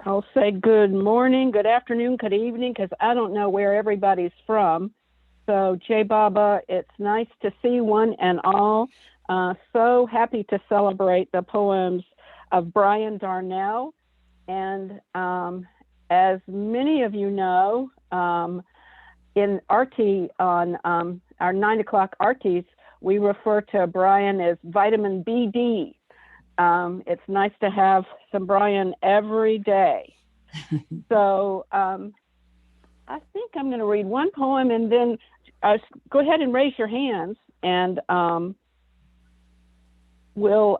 I'll say good morning, good afternoon, good evening, because I don't know where everybody's from. So, Jay Baba, it's nice to see one and all. So happy to celebrate the poems of Brian Darnell. And as many of you know, in RT on our 9 o'clock RTs, we refer to Brian as vitamin BD. It's nice to have some Brian every day. So I think I'm going to read one poem and then go ahead and raise your hands and we'll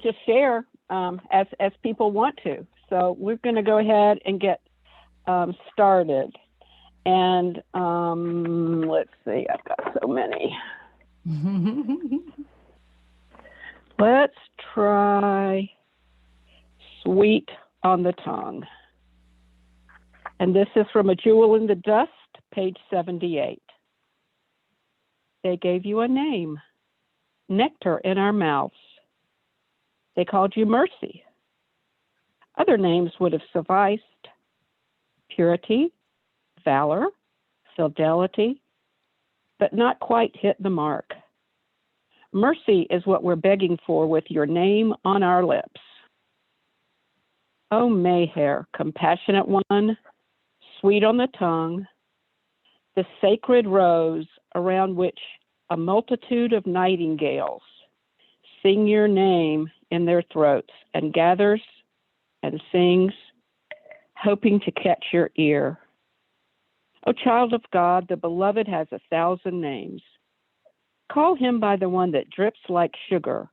just share as people want to. So we're going to go ahead and get started. And let's see, I've got so many. Let's try Sweet on the Tongue. And this is from A Jewel in the Dust, page 78. They gave you a name, nectar in our mouths. They called you Mercy. Other names would have sufficed: purity, valor, fidelity, but not quite hit the mark. Mercy is what we're begging for with your name on our lips. Oh, Mayhair, compassionate one, sweet on the tongue, the sacred rose around which a multitude of nightingales sing your name in their throats and gathers and sings, hoping to catch your ear. O child of God, the beloved has 1,000 names. Call him by the one that drips like sugar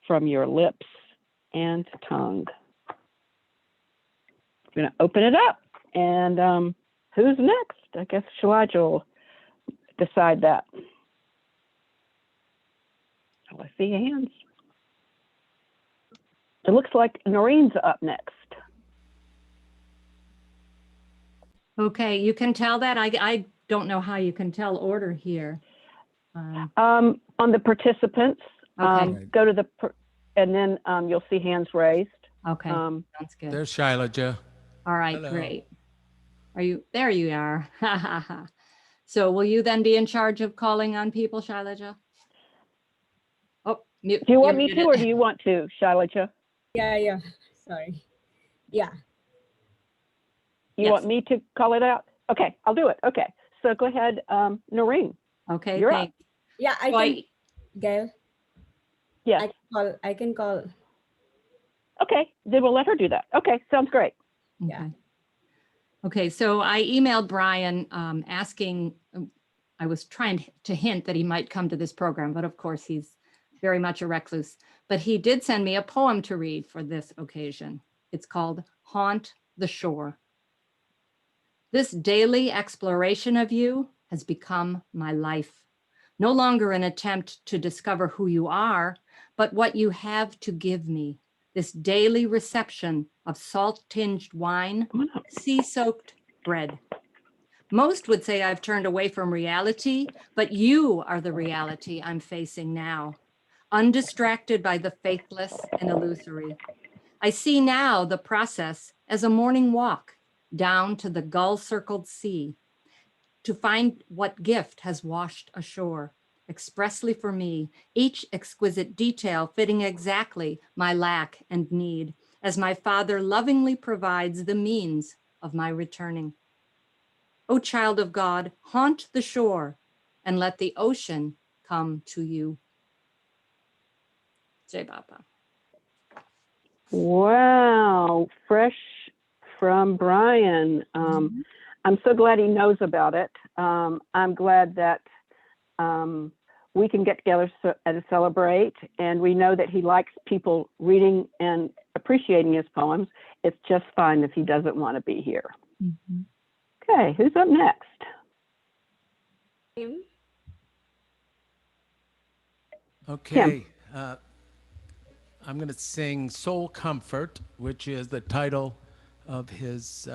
from your lips and tongue. I'm going to open it up. And who's next? I guess Shalaja will decide that. Oh, I see hands. It looks like Noreen's up next. Okay, you can tell that. I don't know how you can tell order here. On the participants, Okay. go to and then you'll see hands raised. Okay, sounds good. There's Shailaja. All right, Hello. great. There you are. So will you then be in charge of calling on people, Shailaja? Oh, mute. Do you want me to, or do you want to, Shailaja? Yeah. Sorry. Yeah. You want me to call it out? Okay, I'll do it. Okay, so go ahead, Noreen. Okay, You're thanks. up. Yeah, I can. Gayle? Yes. I can call. Okay, then we'll let her do that. Okay, sounds great. Yeah. Okay, so I emailed Brian asking, I was trying to hint that he might come to this program, but of course he's very much a recluse. But he did send me a poem to read for this occasion. It's called Haunt the Shore. This daily exploration of you has become my life. No longer an attempt to discover who you are, but what you have to give me. This daily reception of salt-tinged wine, sea-soaked bread. Most would say I've turned away from reality, but you are the reality I'm facing now. Undistracted by the faithless and illusory. I see now the process as a morning walk down to the gull-circled sea to find what gift has washed ashore expressly for me, each exquisite detail fitting exactly my lack and need, as my Father lovingly provides the means of my returning. O child of God, haunt the shore and let the ocean come to you. Jai Baba. Wow, fresh from Brian. I'm so glad he knows about it. I'm glad that we can get together and celebrate, and we know that he likes people reading and appreciating his poems. It's just fine if he doesn't want to be here. Okay, who's up next? Okay, I'm going to sing Soul Comfort, which is the title of his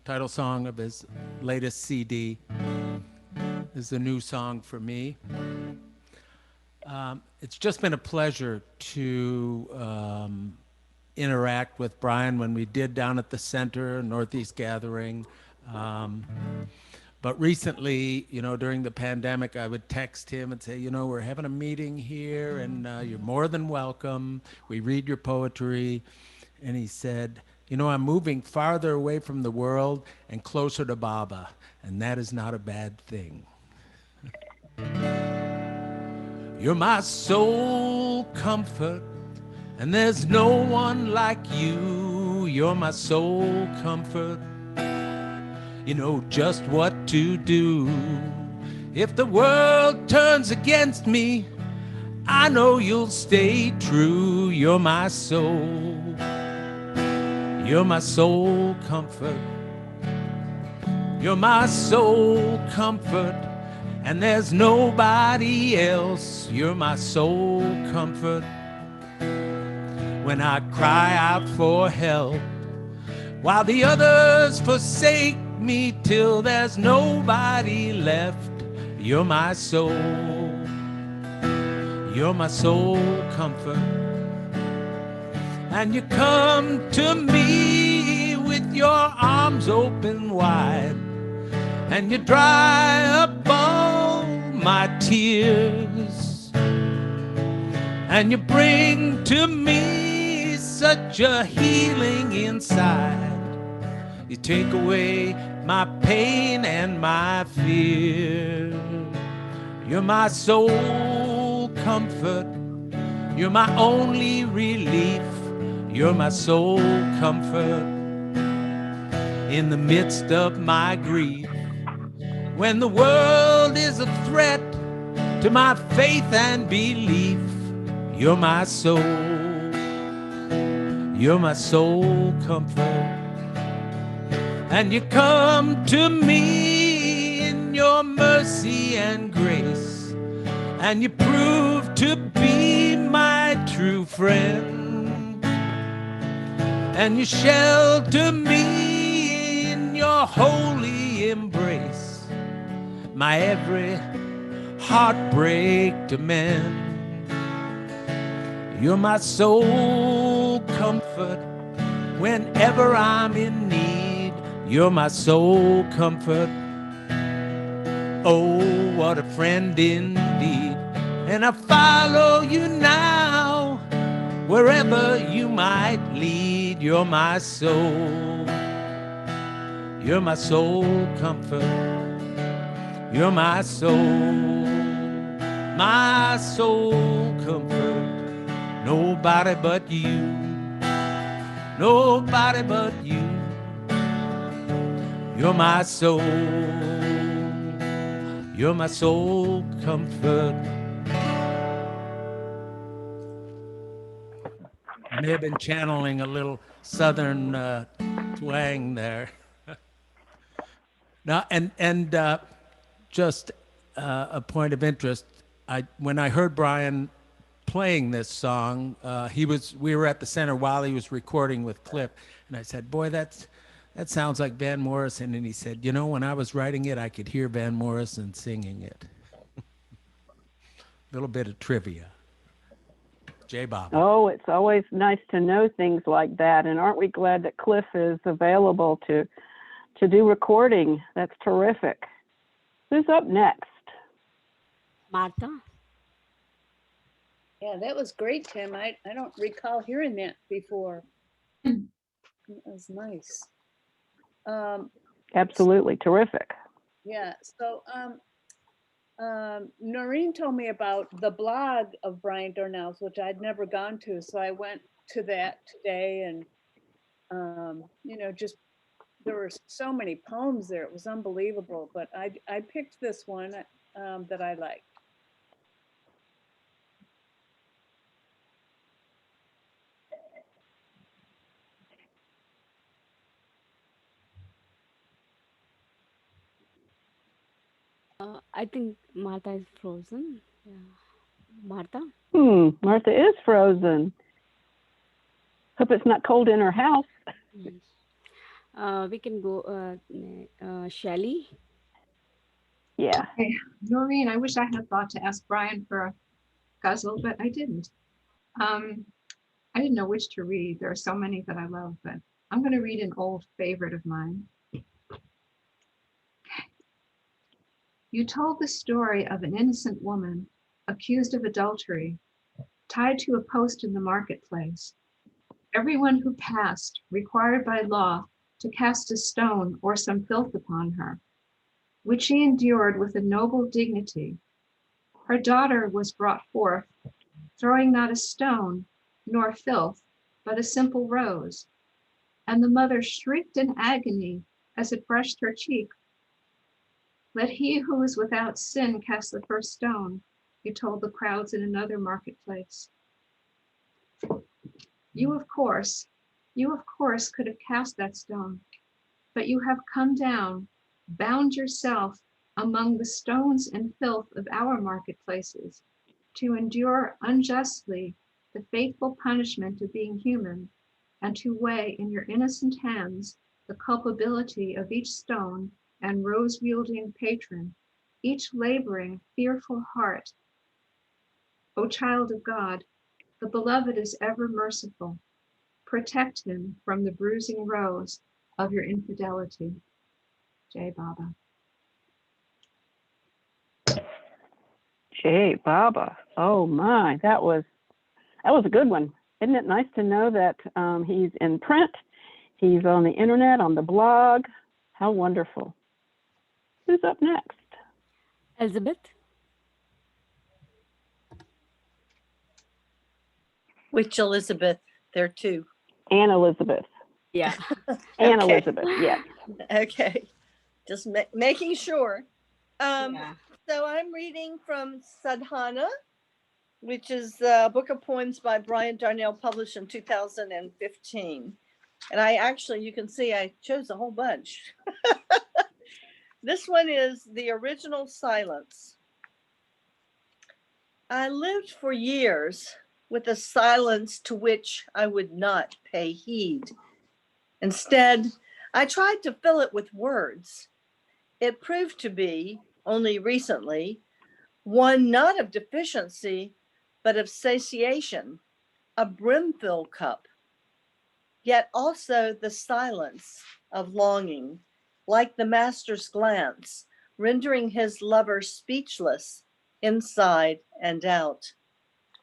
title song of his latest CD. This is a new song for me. It's just been a pleasure to interact with Brian when we did down at the center, Northeast Gathering. But recently, during the pandemic, I would text him and say, we're having a meeting here and you're more than welcome. We read your poetry. And he said, I'm moving farther away from the world and closer to Baba, and that is not a bad thing. You're my sole comfort, and there's no one like you. You're my sole comfort. You know just what to do. If the world turns against me, I know you'll stay true. You're my soul. You're my sole comfort. You're my sole comfort, and there's nobody else. You're my sole comfort. When I cry out for help, while the others forsake me till there's nobody left, you're my soul. You're my sole comfort. And you come to me with your arms open wide, and you dry up all my tears, and you bring to me such a healing inside. You take away my pain and my fear. You're my sole comfort. You're my only relief. You're my sole comfort in the midst of my grief. When the world is a threat to my faith and belief, you're my soul. You're my sole comfort. And you come to me in your mercy and grace, and you prove to be my true friend. And you shelter me in your holy embrace, my every heartbreak to mend. You're my sole comfort whenever I'm in need. You're my sole comfort. Oh, what a friend indeed. And I follow you now, wherever you might lead. You're my soul. You're my sole comfort. You're my soul comfort. Nobody but you. Nobody but you. You're my soul. You're my soul comfort. I may have been channeling a little southern twang there. Now, and just a point of interest. When I heard Brian playing this song, we were at the center while he was recording with Cliff, and I said, "Boy, that sounds like Van Morrison." And he said, "When I was writing it, I could hear Van Morrison singing it." A little bit of trivia. J. Bob. Oh, it's always nice to know things like that. And aren't we glad that Cliff is available to do recording? That's terrific. Who's up next? Martha. Yeah, that was great, Tim. I don't recall hearing that before. It was nice. Absolutely terrific. Yeah, so Noreen told me about the blog of Brian Darnell's, which I'd never gone to. So I went to that today, and just there were so many poems there. It was unbelievable. But I picked this one that I liked. I think Martha is frozen. Yeah. Martha? Martha is frozen. Hope it's not cold in her house. We can go, Shelley. Yeah. Okay. Noreen, I wish I had thought to ask Brian for a guzzle, but I didn't. I didn't know which to read. There are so many that I love, but I'm going to read an old favorite of mine. You told the story of an innocent woman accused of adultery, tied to a post in the marketplace. Everyone who passed, required by law to cast a stone or some filth upon her, which she endured with a noble dignity. Her daughter was brought forth, throwing not a stone nor filth, but a simple rose. And the mother shrieked in agony as it brushed her cheek. Let he who is without sin cast the first stone, you told the crowds in another marketplace. You of course could have cast that stone, but you have come down, bound yourself among the stones and filth of our marketplaces, to endure unjustly the fateful punishment of being human, and to weigh in your innocent hands the culpability of each stone and rose-wielding patron, each laboring, fearful heart. O child of God, the beloved is ever merciful. Protect him from the bruising rose of your infidelity. Jai Baba. Jay Baba. Oh my, that was a good one. Isn't it nice to know that he's in print, he's on the internet, on the blog? How wonderful. Who's up next? Elizabeth. Which Elizabeth? There too. Anne Elizabeth. Yeah. Anne Okay. Elizabeth, yes. Okay, just making sure. Yeah. So I'm reading from Sadhana, which is a book of poems by Brian Darnell, published in 2015. And I actually, you can see I chose a whole bunch. This one is The Original Silence. I lived for years with a silence to which I would not pay heed. Instead, I tried to fill it with words. It proved to be, only recently, one not of deficiency, but of satiation, a brimful cup, yet also the silence of longing, like the master's glance, rendering his lover speechless inside and out.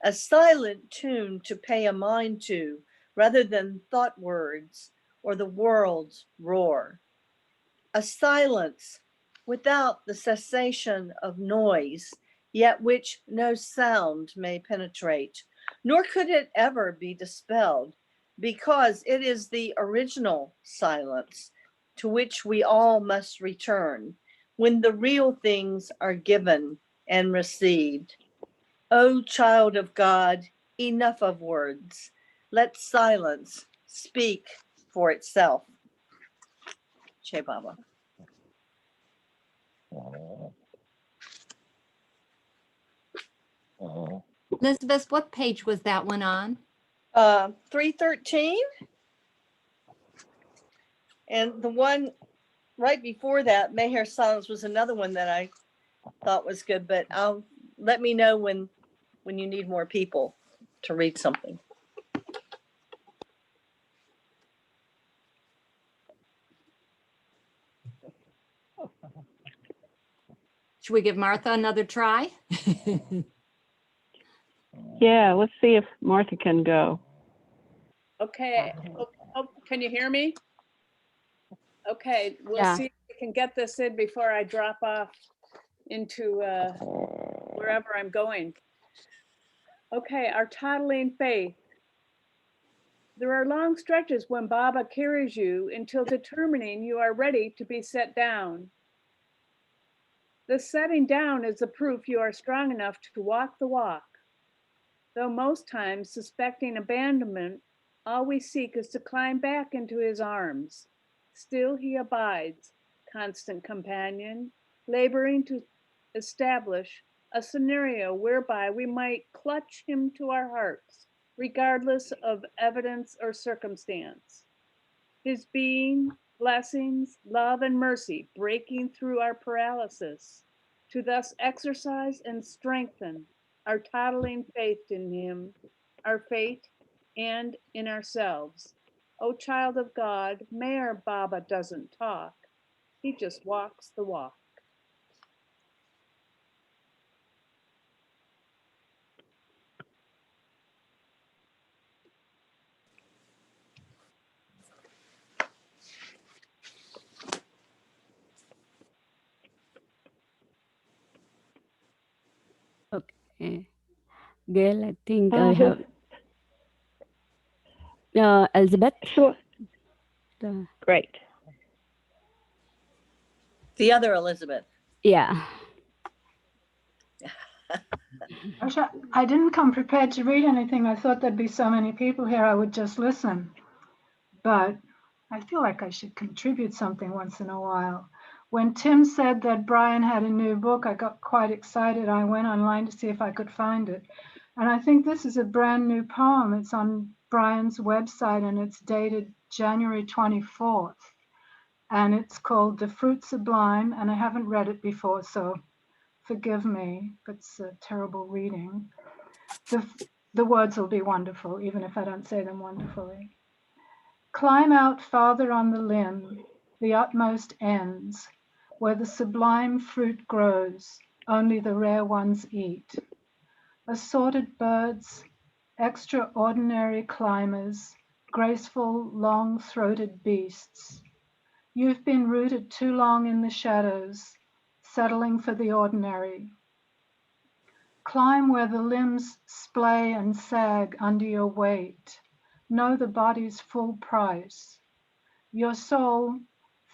A silent tune to pay a mind to, rather than thought words or the world's roar. A silence without the cessation of noise, yet which no sound may penetrate, nor could it ever be dispelled, because it is the original silence to which we all must return when the real things are given and received. O child of God, enough of words. Let silence speak for itself. Che Baba. Elizabeth, what page was that one on? 313. And the one right before that, Mayhair Silence, was another one that I thought was good, but let me know when you need more people to read something. Should we give Martha another try? Yeah, let's see if Martha can go. Okay. Oh, can you hear me? Okay, we'll Yeah. see if we can get this in before I drop off into wherever I'm going. Okay, our toddling faith. There are long stretches when Baba carries you until determining you are ready to be set down. The setting down is the proof you are strong enough to walk the walk. Though most times suspecting abandonment, all we seek is to climb back into his arms. Still he abides, constant companion, laboring to establish a scenario whereby we might clutch him to our hearts, regardless of evidence or circumstance. His being, blessings, love, and mercy breaking through our paralysis to thus exercise and strengthen our toddling faith in him, our faith and in ourselves. O child of God, Mayor Baba doesn't talk. He just walks the walk. Okay. Gail, I think I who- have Elizabeth. Sure. Great. The other Elizabeth. Yeah. Actually, I didn't come prepared to read anything. I thought there'd be so many people here, I would just listen. But I feel like I should contribute something once in a while. When Tim said that Brian had a new book, I got quite excited. I went online to see if I could find it. And I think this is a brand new poem. It's on Brian's website and it's dated January 24th. And it's called The Fruit Sublime. And I haven't read it before, so forgive me if it's a terrible reading. The words will be wonderful, even if I don't say them wonderfully. Climb out farther on the limb, the utmost ends, where the sublime fruit grows, only the rare ones eat. Assorted birds, extraordinary climbers, graceful, long-throated beasts. You've been rooted too long in the shadows, settling for the ordinary. Climb where the limbs splay and sag under your weight. Know the body's full price. Your soul,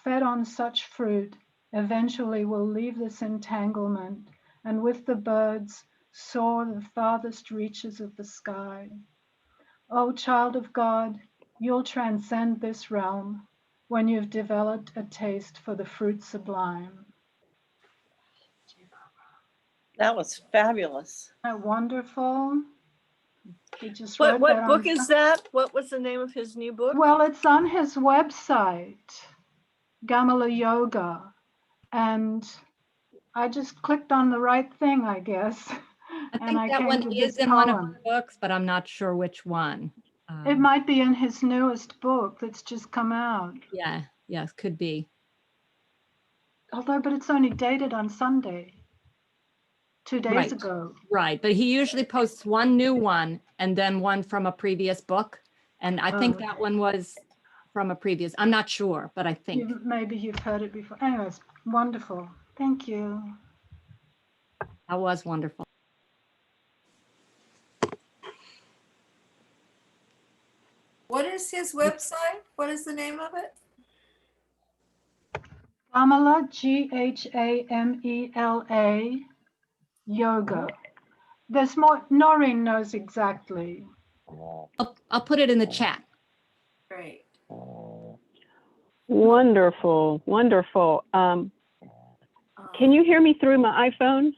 fed on such fruit, eventually will leave this entanglement and with the birds soar the farthest reaches of the sky. O child of God, you'll transcend this realm when you've developed a taste for the fruit sublime. That was fabulous. Isn't that wonderful? He just What wrote that book on- is that? What was the name of his new book? Well, it's on his website, Gamala Yoga, and I just clicked on the right thing, I guess. I and think that came one to is this in one of poem. his books, but I'm not sure which one. It might be in his newest book that's just come out. Yeah, yes, could be. But it's only dated on Sunday, 2 days Right. ago. Right, but he usually posts one new one and then one from a previous book. And I think that one was from a previous, I'm not sure, but I think. Maybe you've heard it before. Anyways, wonderful. Thank you. That was wonderful. What is his website? What is the name of it? Gamala, Gamela, yoga. There's more, Noreen knows exactly. I'll put it in the chat. Great. Wonderful, wonderful. Can you hear me through my iPhone?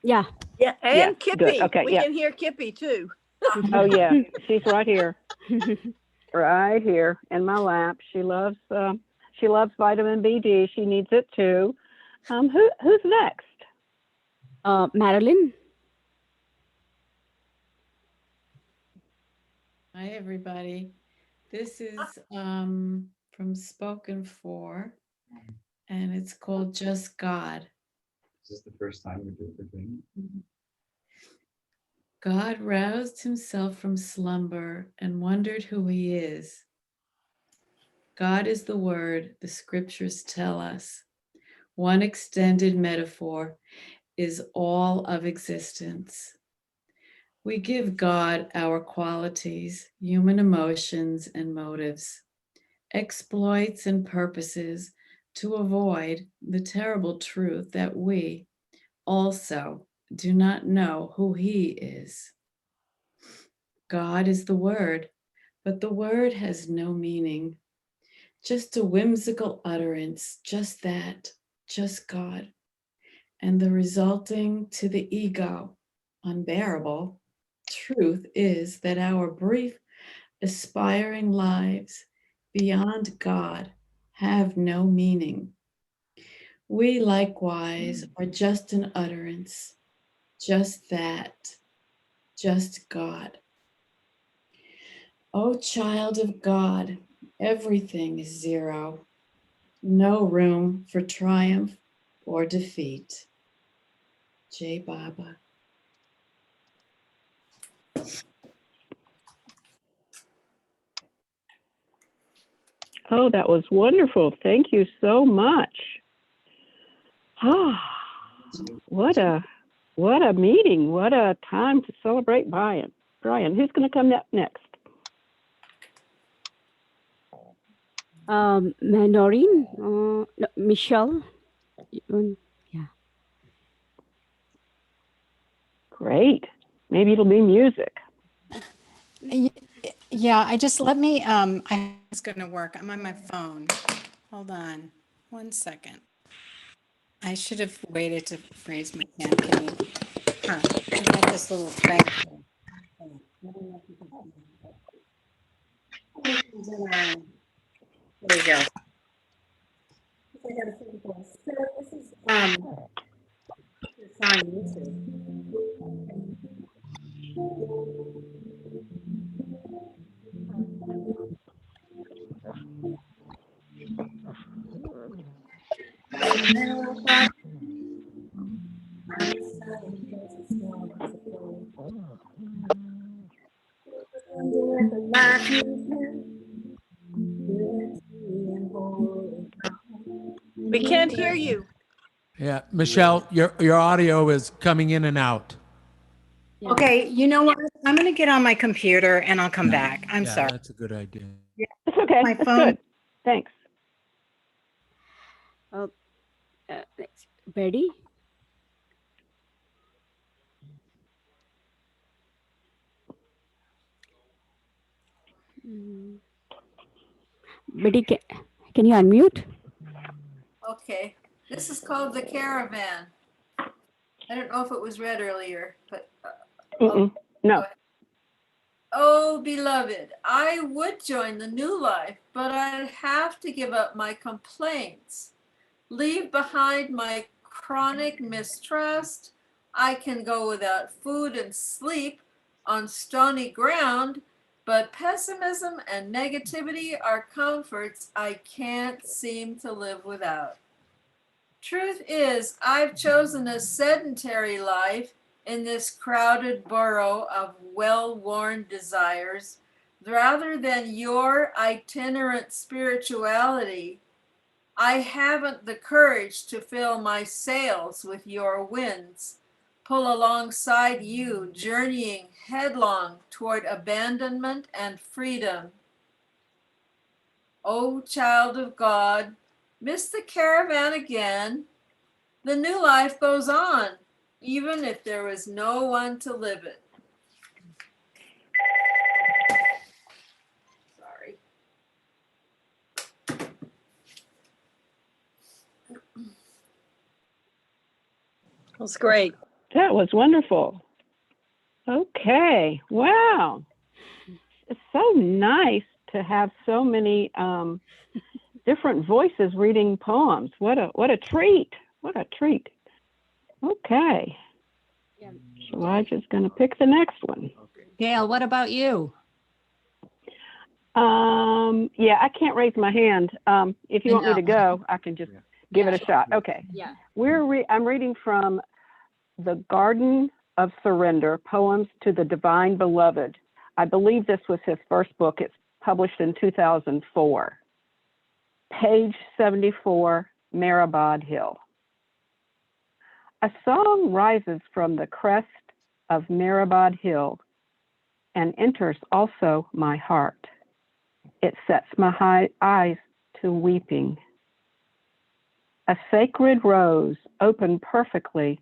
Yeah. Yeah, and Yeah, Kippy. good. Okay, we yeah. can hear Kippy too. Oh yeah, she's right here, right here in my lap. She loves vitamin BD. She needs it too. Who's next? Marilyn. Hi, everybody. This is from Spoken For, and it's called Just God. Is this the first time we do the thing? God roused himself from slumber and wondered who he is. God is the word the scriptures tell us. One extended metaphor is all of existence. We give God our qualities, human emotions and motives, exploits and purposes to avoid the terrible truth that we also do not know who he is. God is the word, but the word has no meaning, just a whimsical utterance, just that, just God. And the resulting to the ego, unbearable, truth is that our brief, aspiring lives beyond God have no meaning. We likewise are just an utterance, just that, just God. O child of God, everything is zero. No room for triumph or defeat. Jai Baba. Oh, that was wonderful. Thank you so much. Ah, what a meeting. What a time to celebrate Brian. Brian, who's going to come up next? Noreen, no, Michelle. Yeah. Great. Maybe it'll be music. Yeah, it's going to work. I'm on my phone. Hold on 1 second. I should have waited to raise my hand. I got this little thing. There we go. This is on YouTube. We can't hear you. Yeah, Michelle, your audio is coming in and out. Yeah. Okay, you know what? I'm going to get on my computer and I'll come back. I'm Yeah, sorry. that's a good idea. It's okay. My That's phone. good. Thanks. Next, Betty. Betty, can you unmute? Okay, this is called the Caravan. I don't know if it was read earlier, but No. oh, beloved, I would join the new life, but I'd have to give up my complaints, leave behind my chronic mistrust. I can go without food and sleep on stony ground, but pessimism and negativity are comforts I can't seem to live without. Truth is, I've chosen a sedentary life in this crowded burrow of well-worn desires rather than your itinerant spirituality. I haven't the courage to fill my sails with your winds, pull alongside you, journeying headlong toward abandonment and freedom. O child of God, miss the caravan again. The new life goes on, even if there is no one to live it. Sorry. That's great. That was wonderful. Okay. Wow. It's so nice to have so many different voices reading poems. What a treat. What a treat. Okay. Yeah. Elijah's going to pick the next one. Gayle, what about you? Yeah, I can't raise my hand. If you want me to go, I can just give it a shot. Okay. Yeah. I'm reading from The Garden of Surrender, Poems to the Divine Beloved. I believe this was his first book. It's published in 2004. Page 74, Merrill Hill. A song rises from the crest of Merrill Hill and enters also my heart. It sets my eyes to weeping. A sacred rose opened perfectly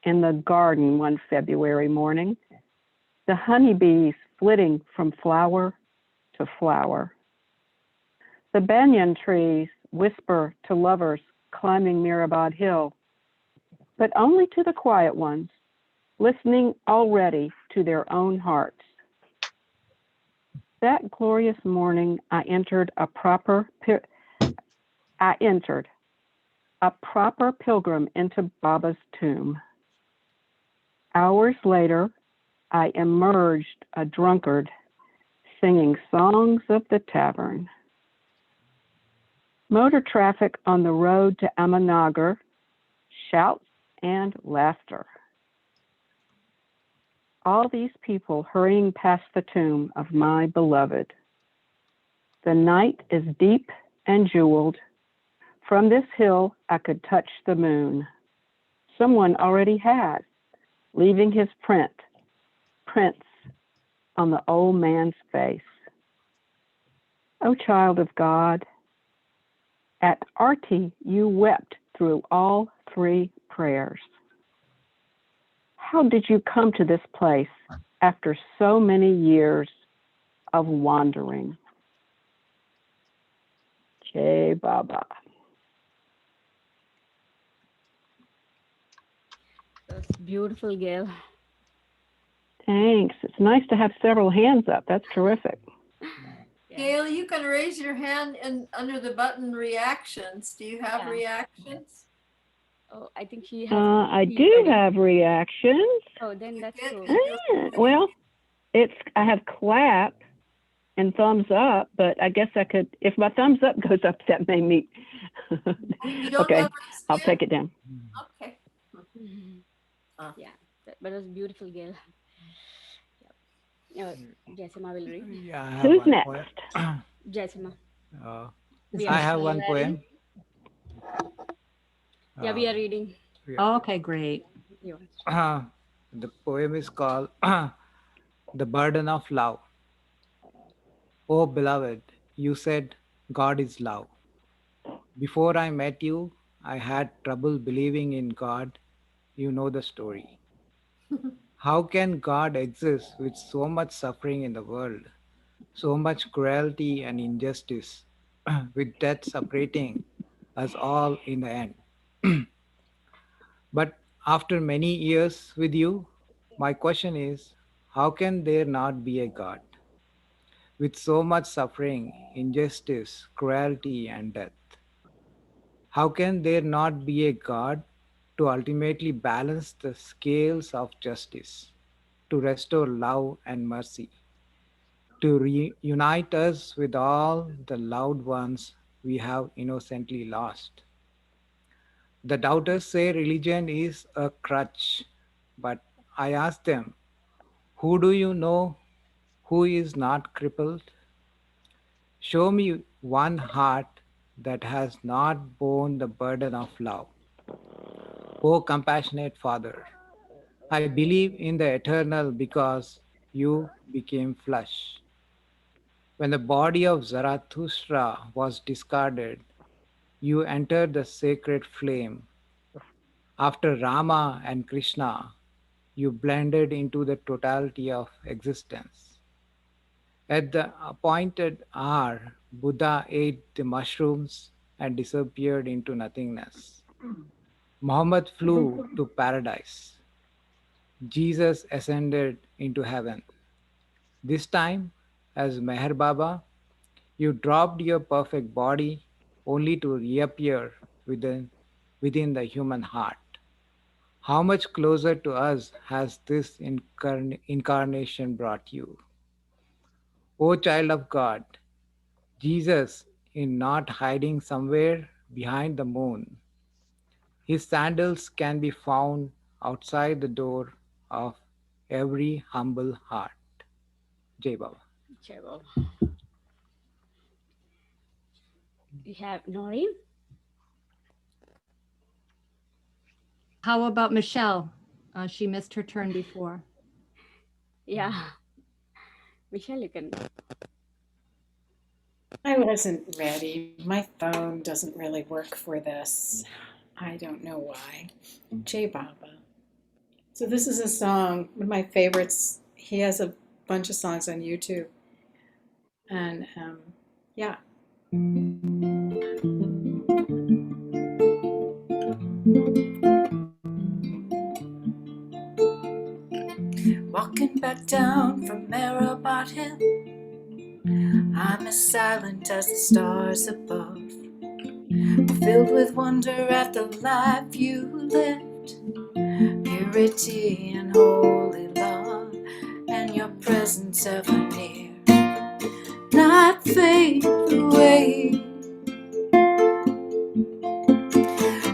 in the garden one February morning, the honeybees flitting from flower to flower. The banyan trees whisper to lovers climbing Mirabad Hill, but only to the quiet ones, listening already to their own hearts. That glorious morning, I entered a proper pilgrim into Baba's tomb. Hours later, I emerged a drunkard, singing songs of the tavern. Motor traffic on the road to Amanagar, shouts and laughter. All these people hurrying past the tomb of my beloved. The night is deep and jeweled. From this hill, I could touch the moon. Someone already has, leaving his prints on the old man's face. O child of God, at Arti you wept through all 3 prayers. How did you come to this place after so many years of wandering? Jai Baba. That's beautiful, Gayle. Thanks. It's nice to have several hands up. That's terrific. Gayle, you can raise your hand under the button reactions. Do you have reactions? Oh, I think she has. I do have reactions. Oh, then that's cool. Well, I have clap and thumbs up, but I guess I could, if my thumbs up goes up, that may meet. Okay, I'll take it down. Okay. Yeah, that was beautiful, Gayle. Jessima will read. Yeah, I have Who's one next? poem. Jessima. I have one poem. Yeah, we are reading. Oh, okay, great. The poem is called The Burden of Love. Oh, beloved, you said God is love. Before I met you, I had trouble believing in God. You know the story. How can God exist with so much suffering in the world, so much cruelty and injustice, with death separating us all in the end? But after many years with you, my question is, how can there not be a God? With so much suffering, injustice, cruelty, and death, how can there not be a God to ultimately balance the scales of justice, to restore love and mercy, to reunite us with all the loved ones we have innocently lost? The doubters say religion is a crutch, but I ask them, who do you know who is not crippled? Show me one heart that has not borne the burden of love. O compassionate Father, I believe in the eternal because you became flesh. When the body of Zarathustra was discarded, you entered the sacred flame. After Rama and Krishna, you blended into the totality of existence. At the appointed hour, Buddha ate the mushrooms and disappeared into nothingness. Muhammad flew to paradise. Jesus ascended into heaven. This time, as Meher Baba, you dropped your perfect body only to reappear within the human heart. How much closer to us has this incarnation brought you? O child of God, Jesus is not hiding somewhere behind the moon. His sandals can be found outside the door of every humble heart. Jai Baba. Jai Baba. We have Noreen. How about Michelle? She missed her turn before. Yeah. Michelle, you can. I wasn't ready. My phone doesn't really work for this. I don't know why. Jai Baba. So this is a song, one of my favorites. He has a bunch of songs on YouTube. And yeah. Walking back down from Merrill Hill, I'm as silent as the stars above, filled with wonder at the life you lived, purity and holy love, and your presence ever near. not fade away.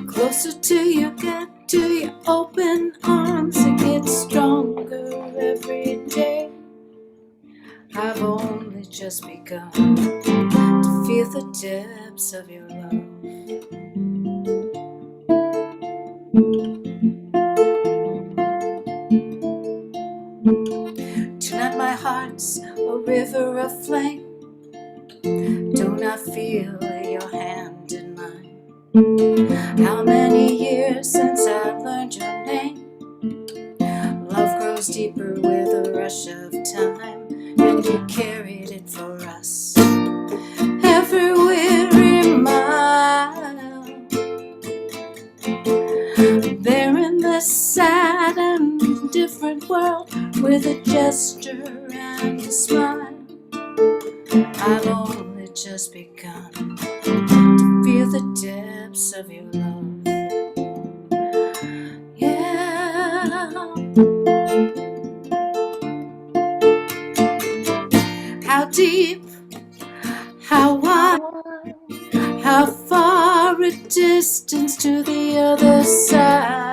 Closer to you, get to your open arms. It gets stronger every day. I've only just begun to feel the depths of your love. Tonight my heart's a river of flame. Don't I feel your hand in mine? How many years since I learned your name? Love grows deeper with a rush of time, and you carried it for us every weary mile. There in this sad and different world, with a gesture and a smile, I've only just begun to feel the depths of your love. Yeah. How deep, how wide, how far a distance to the other side.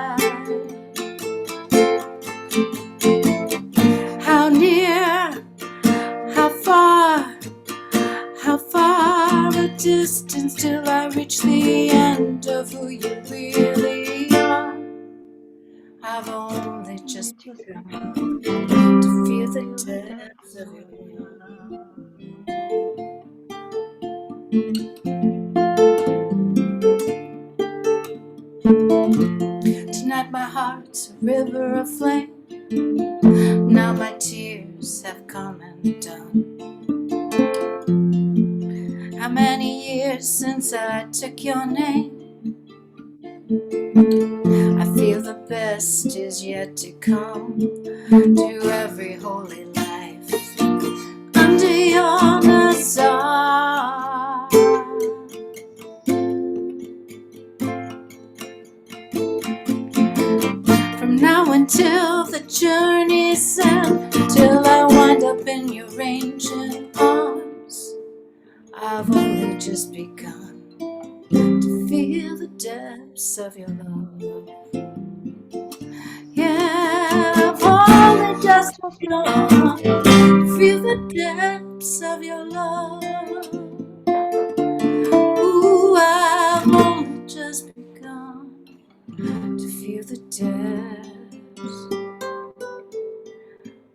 How near, how far a distance till I reach the end of who you really are. I've only just begun to feel the depths of your love. Tonight my heart's a river of flame. Now my tears have come and done. How many years since I took your name? I feel the best is yet to come to every holy life under your Nazar. From now until the journey's end, till I wind up in your ancient arms, I've only just begun to feel the depths of your love. Yeah, I've only just begun to feel the depths of your love. Ooh, I've only just begun to feel the depths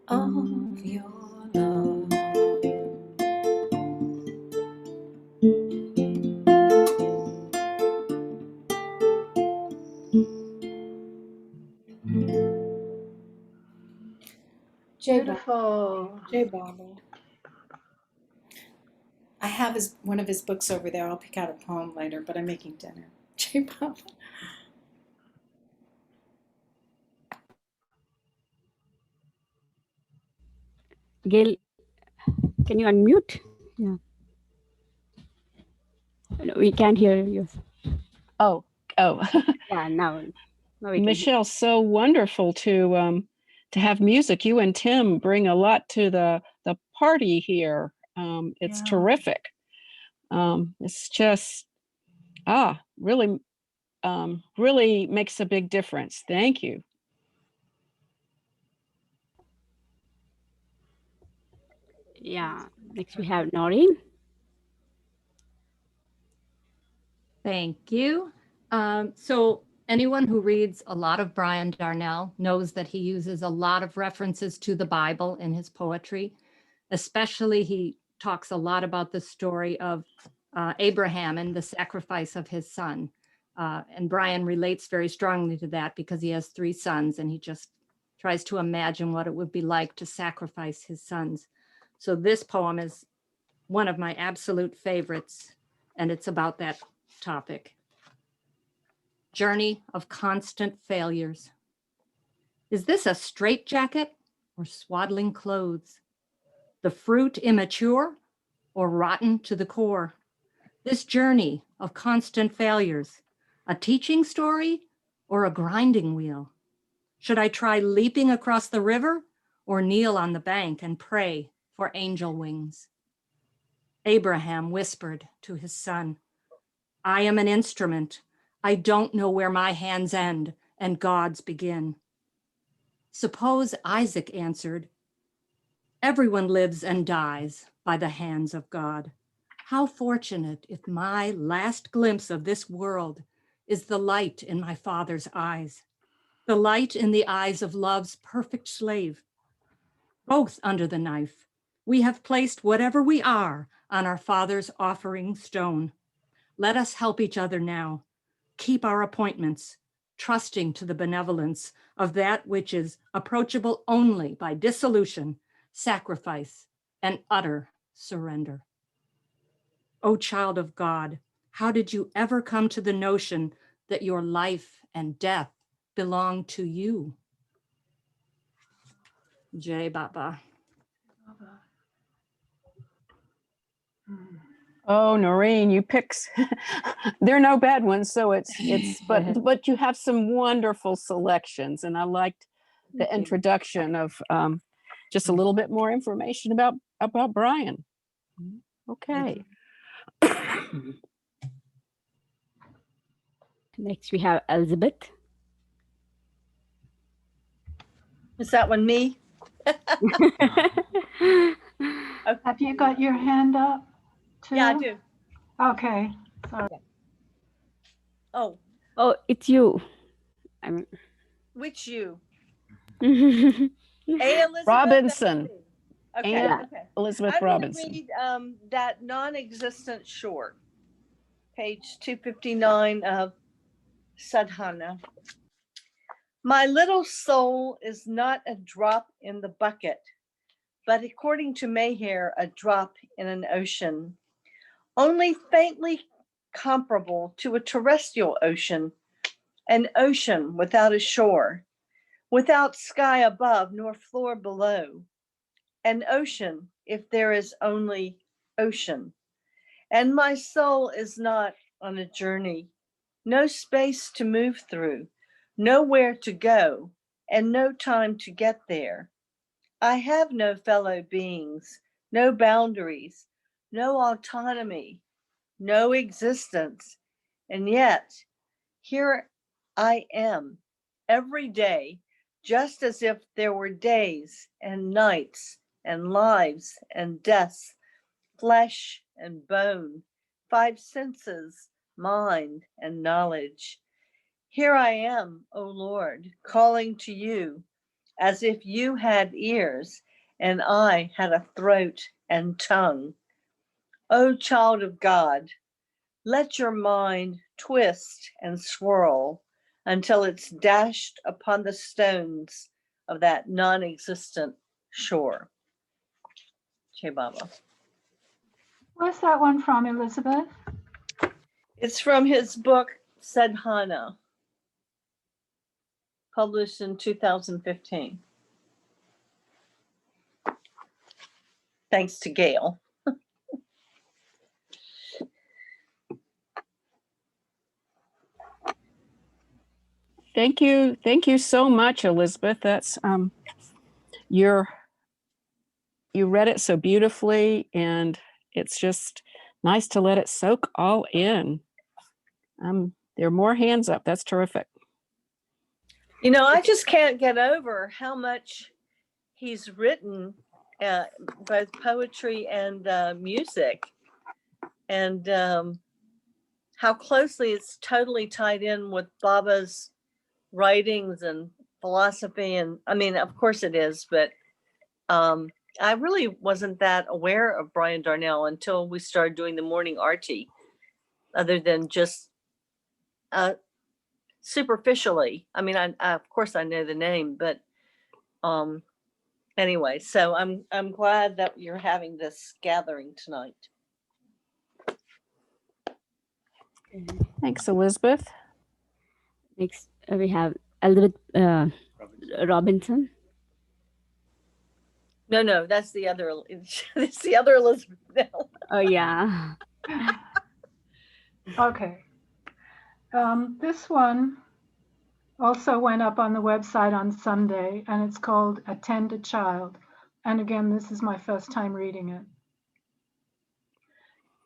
of your love. Beautiful. Jay Baba. I have one of his books over there. I'll pick out a poem later, but I'm making dinner. Jay Baba. Gayle, can you unmute? Yeah. No, we can't hear you. Oh. Yeah, now we can. Michelle, so wonderful to have music. You and Tim bring a lot to the party here. It's terrific. It's just really really makes a big difference. Thank you. Yeah. Next we have Noreen. Thank you. So anyone who reads a lot of Brian Darnell knows that he uses a lot of references to the Bible in his poetry. Especially, he talks a lot about the story of Abraham and the sacrifice of his son. And Brian relates very strongly to that because he has 3 sons and he just tries to imagine what it would be like to sacrifice his sons. So this poem is one of my absolute favorites, and it's about that topic. Journey of constant failures. Is this a straitjacket or swaddling clothes? The fruit immature or rotten to the core? This journey of constant failures, a teaching story or a grinding wheel? Should I try leaping across the river or kneel on the bank and pray for angel wings? Abraham whispered to his son, I am an instrument. I don't know where my hands end and God's begin. Suppose Isaac answered, everyone lives and dies by the hands of God. How fortunate if my last glimpse of this world is the light in my Father's eyes, the light in the eyes of love's perfect slave. Both under the knife, we have placed whatever we are on our Father's offering stone. Let us help each other now, keep our appointments, trusting to the benevolence of that which is approachable only by dissolution, sacrifice, and utter surrender. O child of God, how did you ever come to the notion that your life and death belong to you? Jai Baba. Oh, Noreen, you pick. There are no bad ones, so it's. But you have some wonderful selections, and I liked the introduction of just a little bit more information about Brian. Okay. Next, we have Elizabeth. Is that one me? Have you got your hand up too? Yeah, I do. Okay. Sorry. Oh. Oh, it's you. Which you? Elizabeth Robinson. Okay. And Okay. Elizabeth I'm Robinson. Going to read that non-existent shore, page 259 of Sadhana. My little soul is not a drop in the bucket, but according to Mayher, a drop in an ocean, only faintly comparable to a terrestrial ocean, an ocean without a shore, without sky above nor floor below, an ocean if there is only ocean. And my soul is not on a journey, no space to move through, nowhere to go, and no time to get there. I have no fellow beings, no boundaries, no autonomy, no existence. And yet, here I am every day, just as if there were days and nights and lives and deaths, flesh and bone, five senses, mind and knowledge. Here I am, O Lord, calling to you as if you had ears and I had a throat and tongue. O child of God, let your mind twist and swirl until it's dashed upon the stones of that non-existent shore. Jai Baba. Where's that one from, Elizabeth? It's from his book, Sadhana, published in 2015. Thanks to Gayle. Thank you so much, Elizabeth. That's you read it so beautifully, and it's just nice to let it soak all in. There are more hands up. That's terrific. You know, I just can't get over how much he's written, both poetry and music, and how closely it's totally tied in with Baba's writings and philosophy. And I mean, of course it is, but I really wasn't that aware of Brian Darnell until we started doing the morning arti, other than just superficially. I mean, I of course I know the name, but anyway, so I'm glad that you're having this gathering tonight. Thanks, Elizabeth. Next, we have Elizabeth Robinson. No, that's the other. It's the other Elizabeth. Oh yeah. Okay. This one also went up on the website on Sunday, and it's called Attend a Child. And again, this is my first time reading it.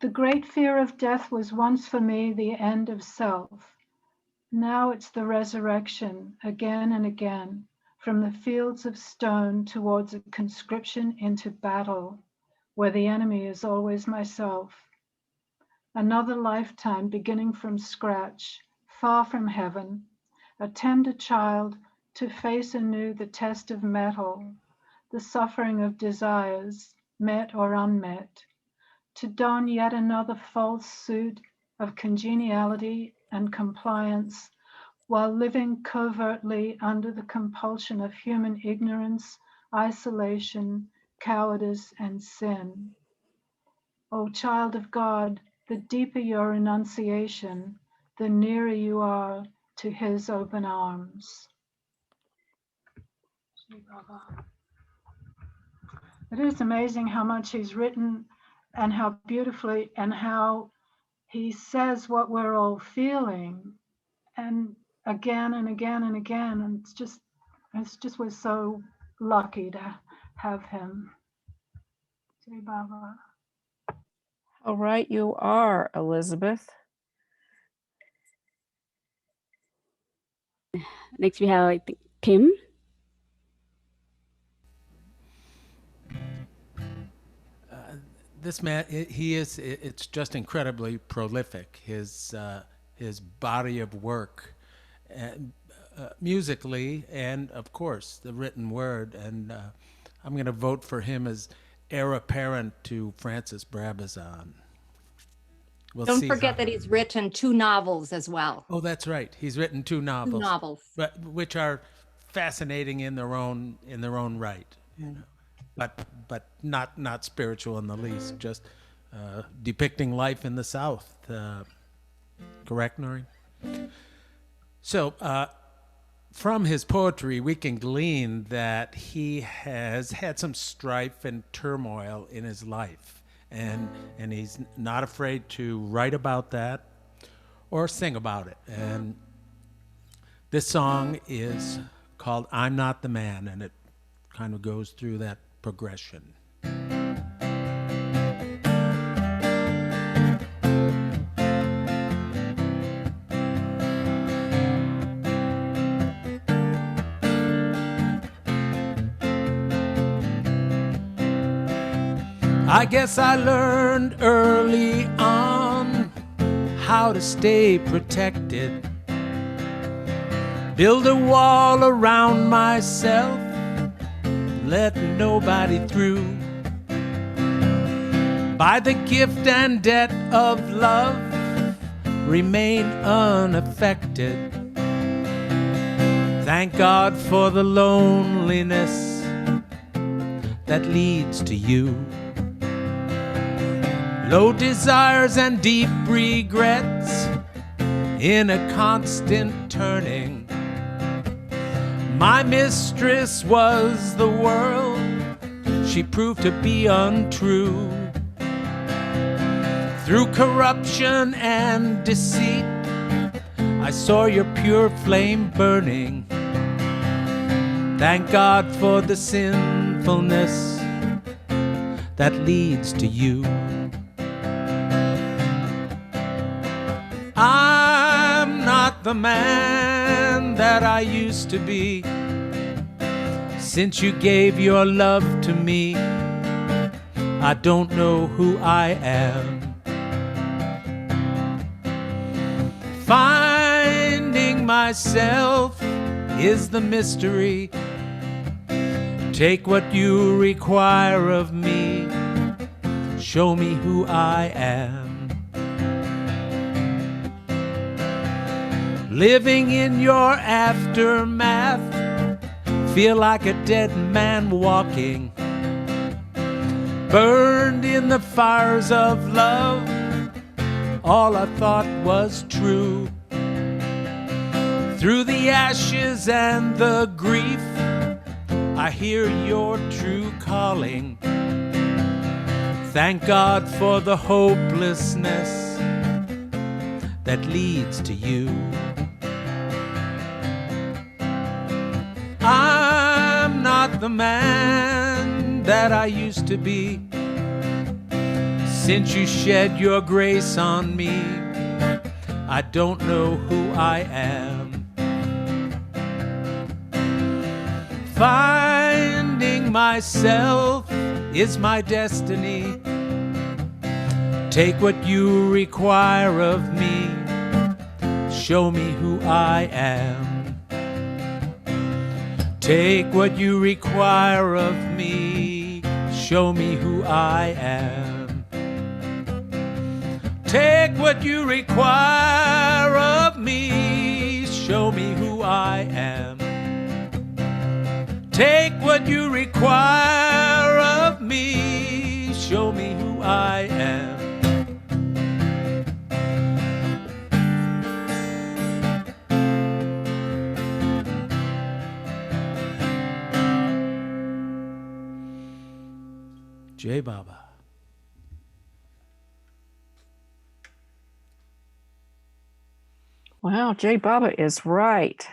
The great fear of death was once for me the end of self. Now it's the resurrection again and again, from the fields of stone towards a conscription into battle, where the enemy is always myself. Another lifetime beginning from scratch, far from heaven, a tender child to face anew the test of metal, the suffering of desires, met or unmet, to don yet another false suit of congeniality and compliance, while living covertly under the compulsion of human ignorance, isolation, cowardice, and sin. O child of God, the deeper your renunciation, the nearer you are to his open arms. It is amazing how much he's written and how beautifully and how he says what we're all feeling, and again and again and again. And it's just we're so lucky to have him. Jai Baba. All right, you are, Elizabeth. Next we have, I think, Kim. This man, it's just incredibly prolific. His body of work, musically, and of course the written word. And I'm going to vote for him as heir apparent to Francis Brabazon. We'll Don't forget that he's written 2 novels as well. Oh, that's right. He's written 2 novels. 2 novels, but which are fascinating in their own right. You know. But not spiritual in the least, just depicting life in the South. Correct, Noreen? So from his poetry, we can glean that he has had some strife and turmoil in his life, and he's not afraid to write about that or sing about it. And this song is called "I'm Not the Man," and it kind of goes through that progression. I guess I learned early on how to stay protected, build a wall around myself, let nobody through. By the gift and debt of love, remain unaffected. Thank God for the loneliness that leads to you. Low desires and deep regrets in a constant turning. My mistress was the world, she proved to be untrue. Through corruption and deceit, I saw your pure flame burning. Thank God for the sinfulness that leads to you. I'm not the man that I used to be. Since you gave your love to me, I don't know who I am. Finding myself is the mystery. Take what you require of me. Show me who I am. Living in your aftermath, feel like a dead man walking, burned in the fires of love, all I thought was true. Through the ashes and the grief, I hear your true calling. Thank God for the hopelessness that leads to you. I'm not the man that I used to be. Since you shed your grace on me, I don't know who I am. Finding myself is my destiny. Take what you require of me. Show me who I am. Take what you require of me. Show me who I am. Take what you require of me. Show me who I am. Take what you require of me. Show me who I am. Jai Baba. Wow, Jai Baba is right.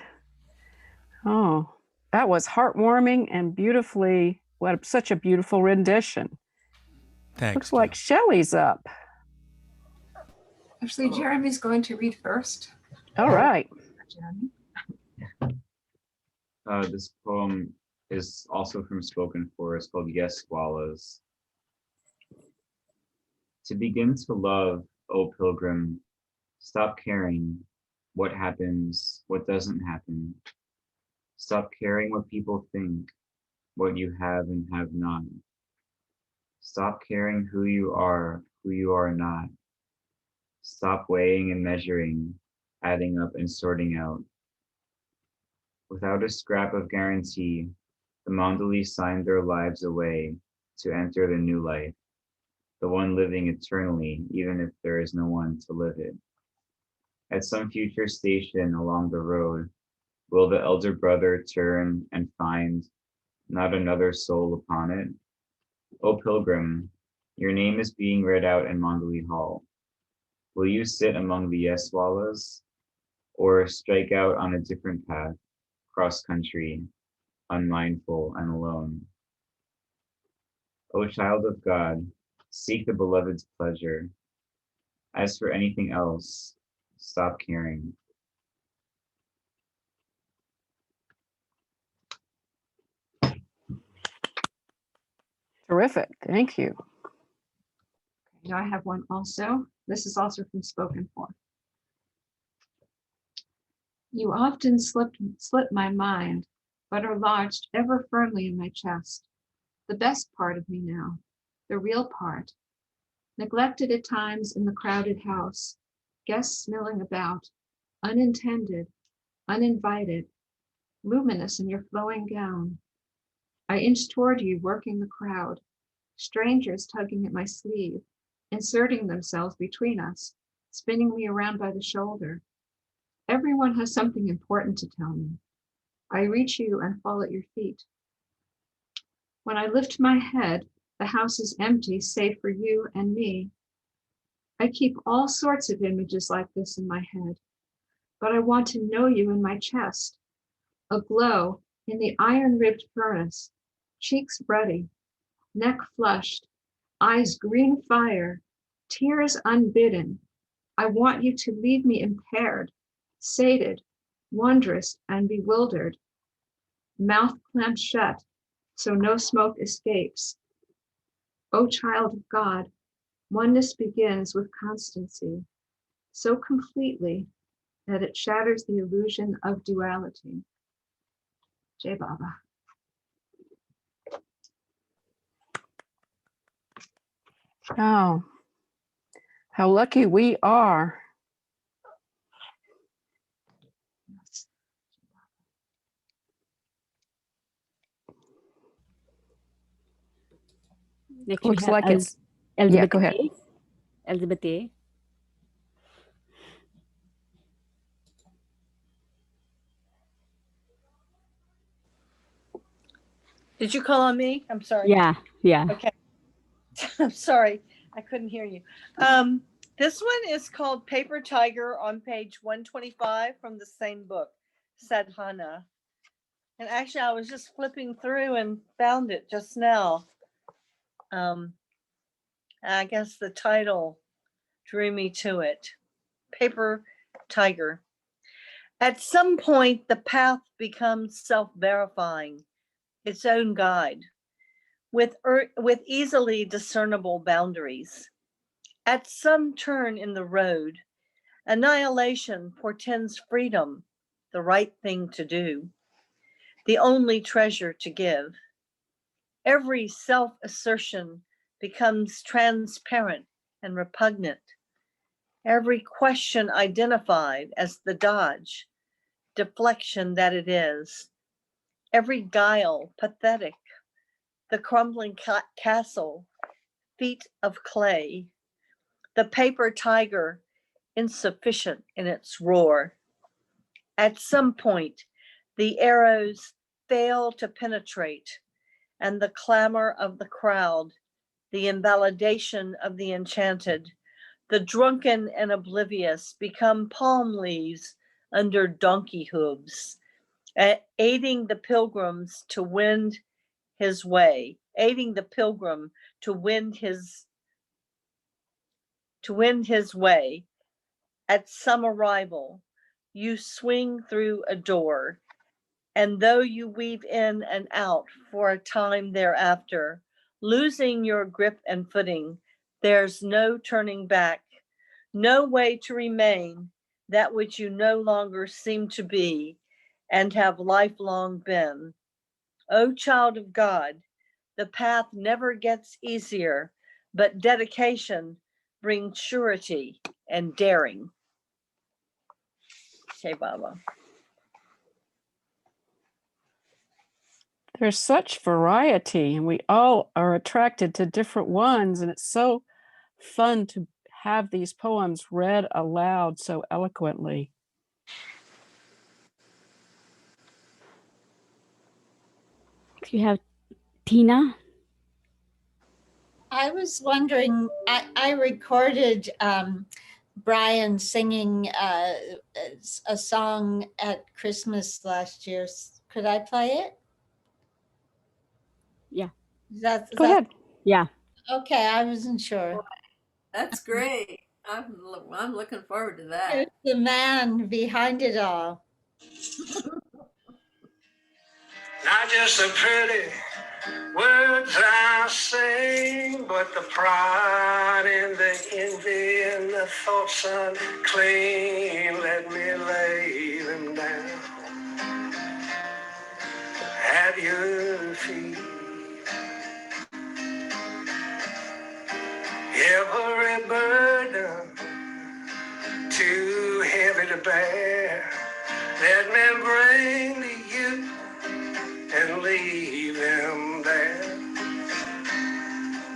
Oh, that was heartwarming and beautifully, what such a beautiful rendition. Thanks. Looks like Shelley's up. Actually, Jeremy's going to read first. All right. This poem is also from Spoken For. It's called Yes Swallows. To begin to love, O pilgrim, stop caring what happens, what doesn't happen. Stop caring what people think, what you have and have not. Stop caring who you are not. Stop weighing and measuring, adding up and sorting out. Without a scrap of guarantee, the Mandali signed their lives away to enter the new life, the one living eternally, even if there is no one to live it. At some future station along the road, will the elder brother turn and find not another soul upon it? O pilgrim, your name is being read out in Mandali Hall. Will you sit among the yes swallows, or strike out on a different path, cross country, unmindful and alone? O child of God, seek the beloved's pleasure. As for anything else, stop caring. Terrific. Thank you. Now I have one also. This is also from Spoken For. You often slip my mind, but are lodged ever firmly in my chest. The best part of me now, the real part, neglected at times in the crowded house, guests milling about, unintended, uninvited, luminous in your flowing gown. I inch toward you, working the crowd, strangers tugging at my sleeve, inserting themselves between us, spinning me around by the shoulder. Everyone has something important to tell me. I reach you and fall at your feet. When I lift my head, the house is empty, save for you and me. I keep all sorts of images like this in my head, but I want to know you in my chest, aglow in the iron-ribbed furnace, cheeks ruddy, neck flushed, eyes green fire, tears unbidden. I want you to leave me impaired, sated, wondrous and bewildered, mouth clamped shut so no smoke escapes. O child of God, oneness begins with constancy, so completely that it shatters the illusion of duality. Jai Baba. Oh, how lucky we are. Next Looks like it's, Elizabeth. yeah, go ahead. Elizabeth A. Did you call on me? I'm sorry. Yeah, yeah. Okay. I'm sorry. I couldn't hear you. This one is called Paper Tiger on page 125 from the same book, Sadhana. And actually, I was just flipping through and found it just now. I guess the title drew me to it. Paper Tiger. At some point, the path becomes self-verifying, its own guide, with easily discernible boundaries. At some turn in the road, annihilation portends freedom, the right thing to do, the only treasure to give. Every self-assertion becomes transparent and repugnant. Every question identified as the dodge, deflection that it is. Every guile pathetic, the crumbling castle, feet of clay. The paper tiger insufficient in its roar. At some point, the arrows fail to penetrate, and the clamor of the crowd, the invalidation of the enchanted, the drunken and oblivious become palm leaves under donkey hooves, aiding the pilgrims to wend his way, aiding the pilgrim to wend his way. At some arrival, you swing through a door, and though you weave in and out for a time thereafter, losing your grip and footing, there's no turning back, no way to remain that which you no longer seem to be and have lifelong been. O child of God, the path never gets easier, but dedication brings surety and daring. Okay, Baba. There's such variety, and we all are attracted to different ones, and it's so fun to have these poems read aloud so eloquently. You have Tina. I was wondering, I recorded Brian singing a song at Christmas last year. Could I play it? Yeah. Go ahead. Yeah. Okay, I wasn't sure. That's great. I'm looking forward to that. Here's the man behind it all. Not just the pretty words I sing, but the pride and the envy and the thoughts unclean. Let me lay them down at your feet. Every burden too heavy to bear, let me bring to you and leave them there.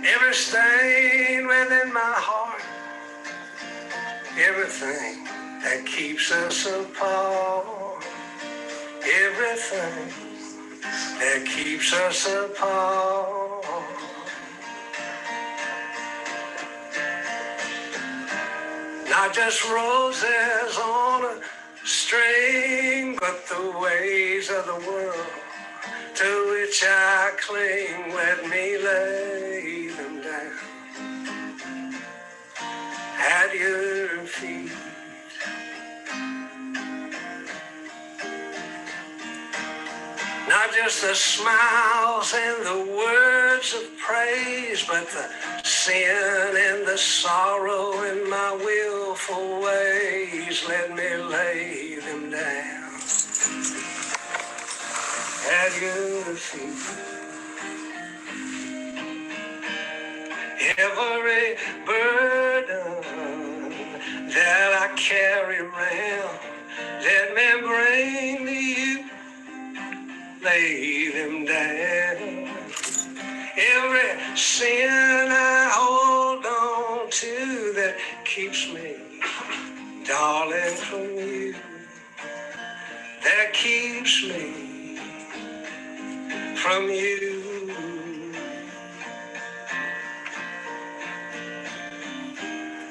Every stain within my heart, everything that keeps us apart, everything that keeps us apart. Not just roses on a string, but the ways of the world to which I cling. Let me lay them down at your feet. Not just the smiles and the words of praise, but the sin and the sorrow in my willful ways. Let me lay them down at your feet. Every burden that I carry around, let me bring to you, lay them down. Every sin I hold on to that keeps me, darling, from you, that keeps me from you.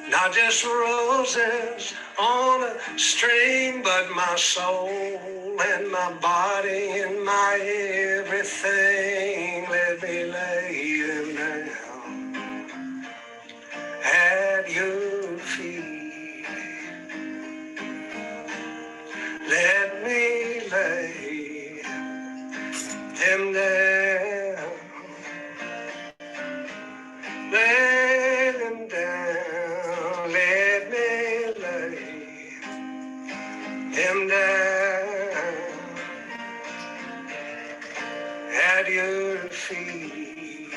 Not just roses on a string, but my soul and my body and my everything. Let me lay them down at your feet. Let me lay them down, lay them down, let me lay them down at your feet.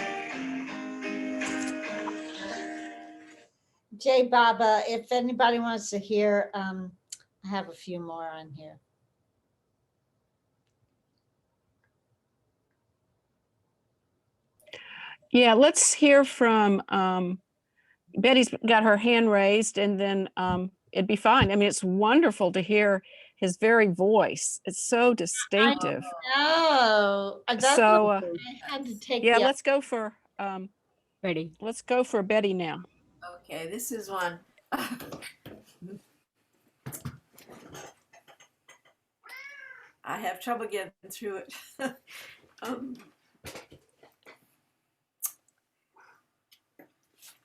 Jay Baba, if anybody wants to hear, I have a few more on here. Yeah, let's hear from Betty's got her hand raised, and then it'd be fine. I mean, it's wonderful to hear his very voice. It's so distinctive. Oh, that's So I had to take yeah, the let's go for Betty. let's go for Betty now. Okay, this is one. I have trouble getting through it.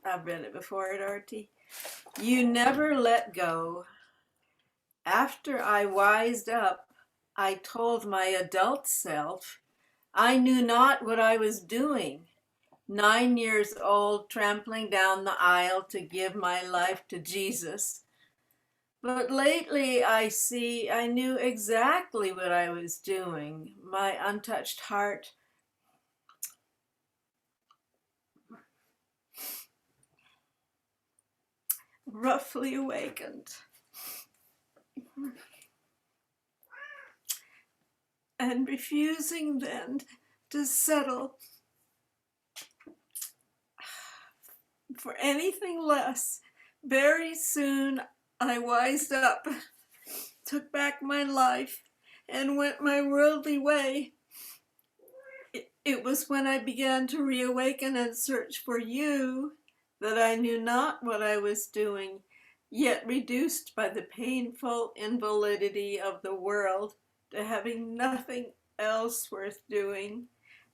I've read it before at RT. You never let go. After I wised up, I told my adult self I knew not what I was doing. 9 years old, trampling down the aisle to give my life to Jesus. But lately I see I knew exactly what I was doing. My untouched heart roughly awakened. And refusing then to settle for anything less, very soon I wised up, took back my life, and went my worldly way. It was when I began to reawaken and search for you that I knew not what I was doing, yet reduced by the painful invalidity of the world to having nothing else worth doing,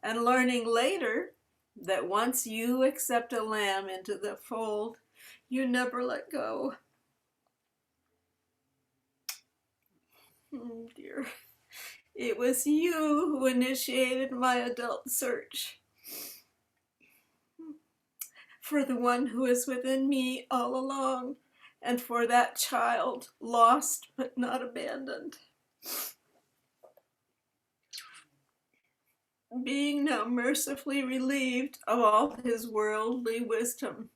and learning later that once you accept a lamb into the fold, you never let go. Oh dear. It was you who initiated my adult search for the one who is within me all along, and for that child lost but not abandoned. Being now mercifully relieved of all his worldly wisdom.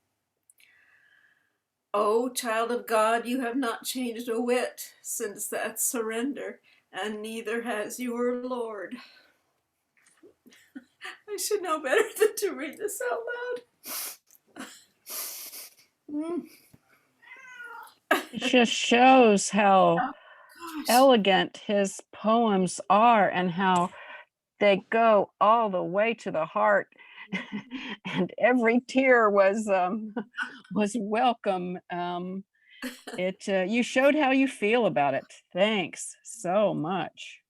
O child of God, you have not changed a whit since that surrender, and neither has your Lord. I should know better than to read this out loud. It just shows how elegant his poems are and how they go all the way to the heart. And every tear was welcome. You showed how you feel about it. Thanks so much.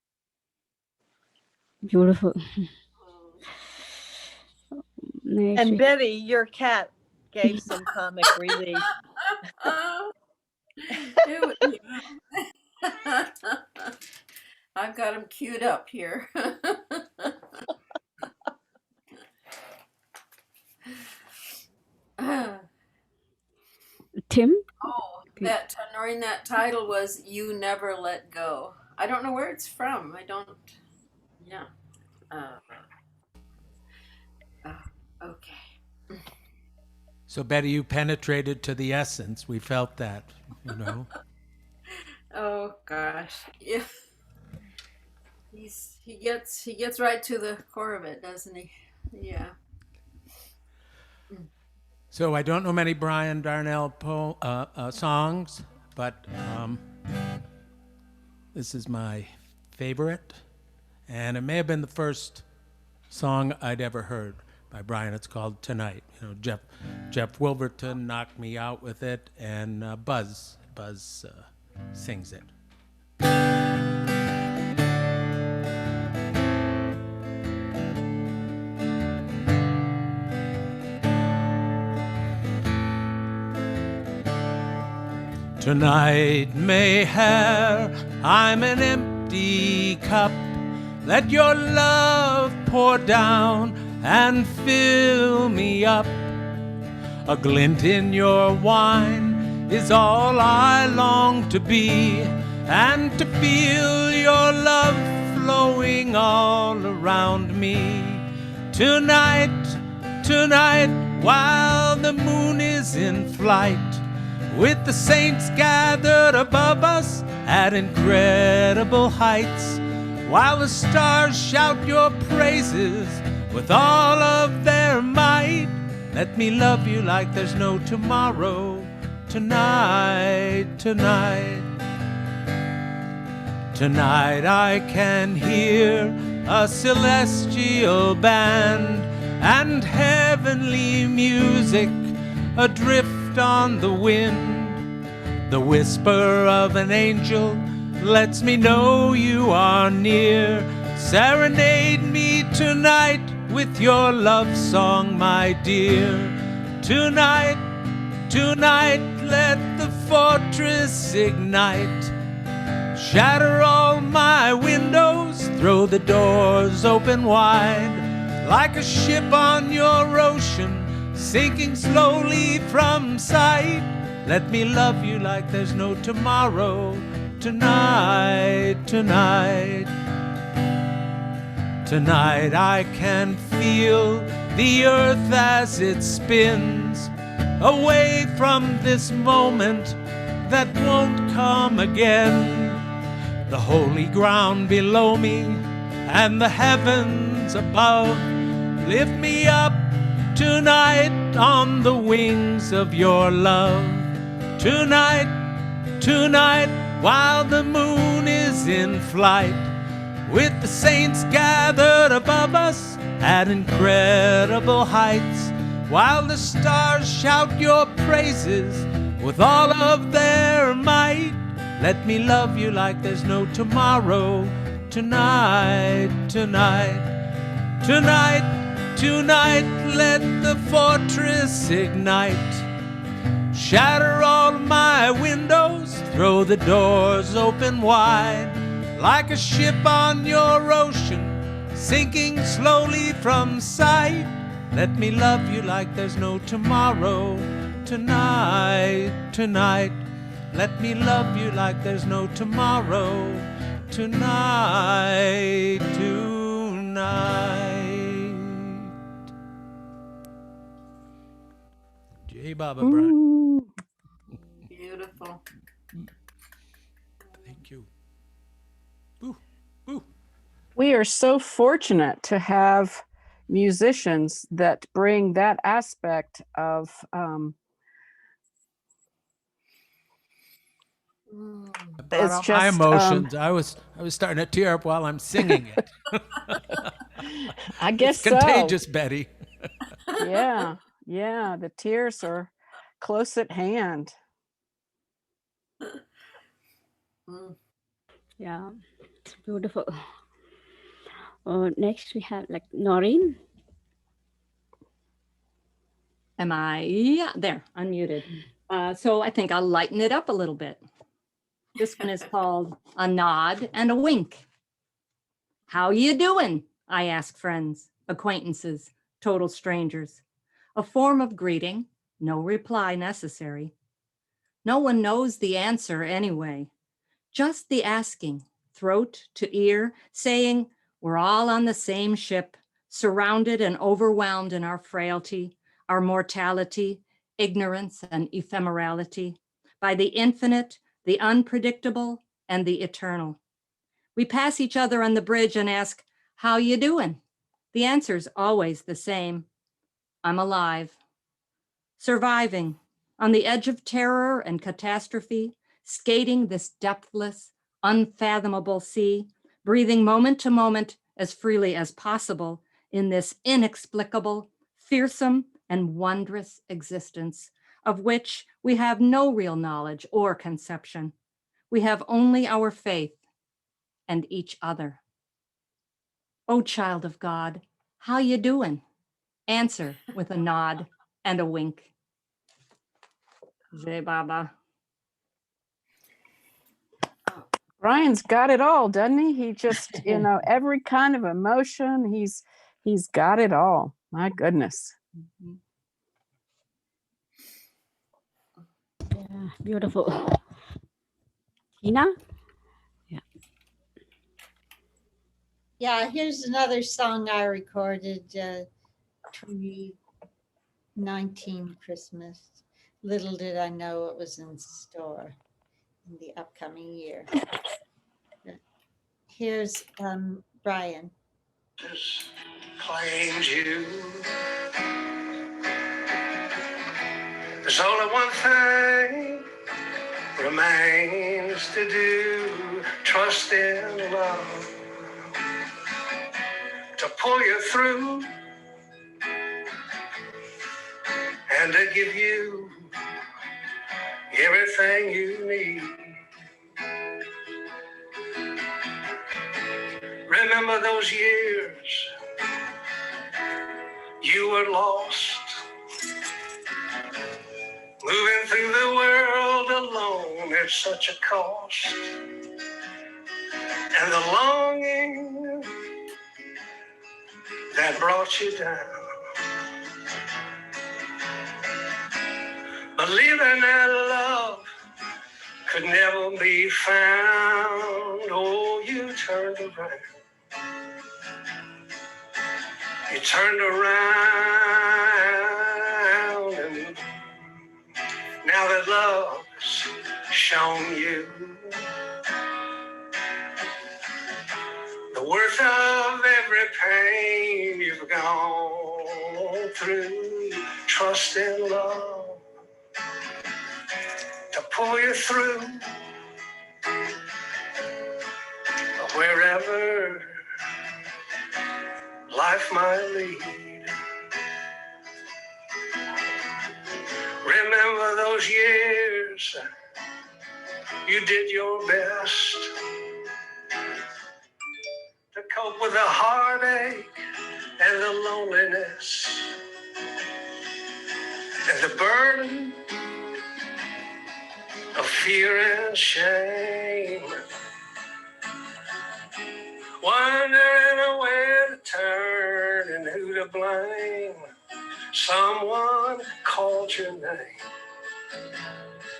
Beautiful. And Betty, your cat gave some comic relief. I've got him queued up here. Tim? Oh, that knowing that title was "You Never Let Go." I don't know where it's from. I don't. Yeah. Okay. So Betty, you penetrated to the essence. We felt that, you know. Oh gosh, yeah. He gets right to the core of it, doesn't he? Yeah. So I don't know many Brian Darnell songs, but this is my favorite, and it may have been the first song I'd ever heard by Brian. It's called "Tonight." You know, Jeff Wilverton knocked me out with it, and Buzz sings it. Tonight, Mayhair, I'm an empty cup. Let your love pour down and fill me up. A glint in your wine is all I long to be, and to feel your love flowing all around me. Tonight, tonight, while the moon is in flight, with the saints gathered above us at incredible heights, while the stars shout your praises with all of their might, let me love you like there's no tomorrow. Tonight, tonight, tonight I can hear a celestial band and heavenly music adrift on the wind. The whisper of an angel lets me know you are near. Serenade me tonight with your love song, my dear. Tonight, tonight, let the fortress ignite. Shatter all my windows, throw the doors open wide. Like a ship on your ocean, sinking slowly from sight, let me love you like there's no tomorrow. Tonight, tonight, tonight I can feel the earth as it spins away from this moment that won't come again. The holy ground below me and the heavens above lift me up tonight on the wings of your love. Tonight, tonight, while the moon is in flight, with the saints gathered above us at incredible heights, while the stars shout your praises with all of their might, let me love you like there's no tomorrow. Tonight, tonight, tonight, tonight, let the fortress ignite. Shatter all my windows, throw the doors open wide. Like a ship on your ocean, sinking slowly from sight, let me love you like there's no tomorrow. Tonight, tonight, let me love you like there's no tomorrow. Tonight, tonight. J. Baba, Brian. Beautiful. Thank you. Ooh, ooh. We are so fortunate to have musicians that bring that aspect of Brought it's out my just emotions. I was starting to tear up while I'm singing it. I guess it's contagious, Betty. Yeah, yeah, the tears are close at hand. Yeah, it's beautiful. Next we have like Noreen. Am I? Yeah, there, unmuted. So I think I'll lighten it up a little bit. This one is called A Nod and a Wink. How you doing? I ask friends, acquaintances, total strangers. A form of greeting, no reply necessary. No one knows the answer anyway. Just the asking, throat to ear, saying we're all on the same ship, surrounded and overwhelmed in our frailty, our mortality, ignorance, and ephemerality, by the infinite, the unpredictable, and the eternal. We pass each other on the bridge and ask, how you doing? The answer's always the same. I'm alive. Surviving, on the edge of terror and catastrophe, skating this depthless, unfathomable sea, breathing moment to moment as freely as possible in this inexplicable, fearsome, and wondrous existence of which we have no real knowledge or conception. We have only our faith and each other. Oh, child of God, how you doing? Answer with a nod and a wink. Jai Baba. Brian's got it all, doesn't he? He just, every kind of emotion, he's got it all. My goodness. Yeah, beautiful. Tina? Yeah, here's another song I recorded 2019 Christmas. Little did I know it was in store in the upcoming year. Here's Brian. Just claimed you. There's only one thing remains to do. Trust in love to pull you through and to give you everything you need. Remember those years you were lost, moving through the world alone at such a cost, and the longing that brought you down. Believing that love could never be found. Oh, you turned around. You turned around, and now that love's shown you the worth of every pain you've gone through. Trust in love to pull you through wherever life might lead. Remember those years you did your best to cope with the heartache and the loneliness and the burden of fear and shame. Wondering where to turn and who to blame. Someone called your name.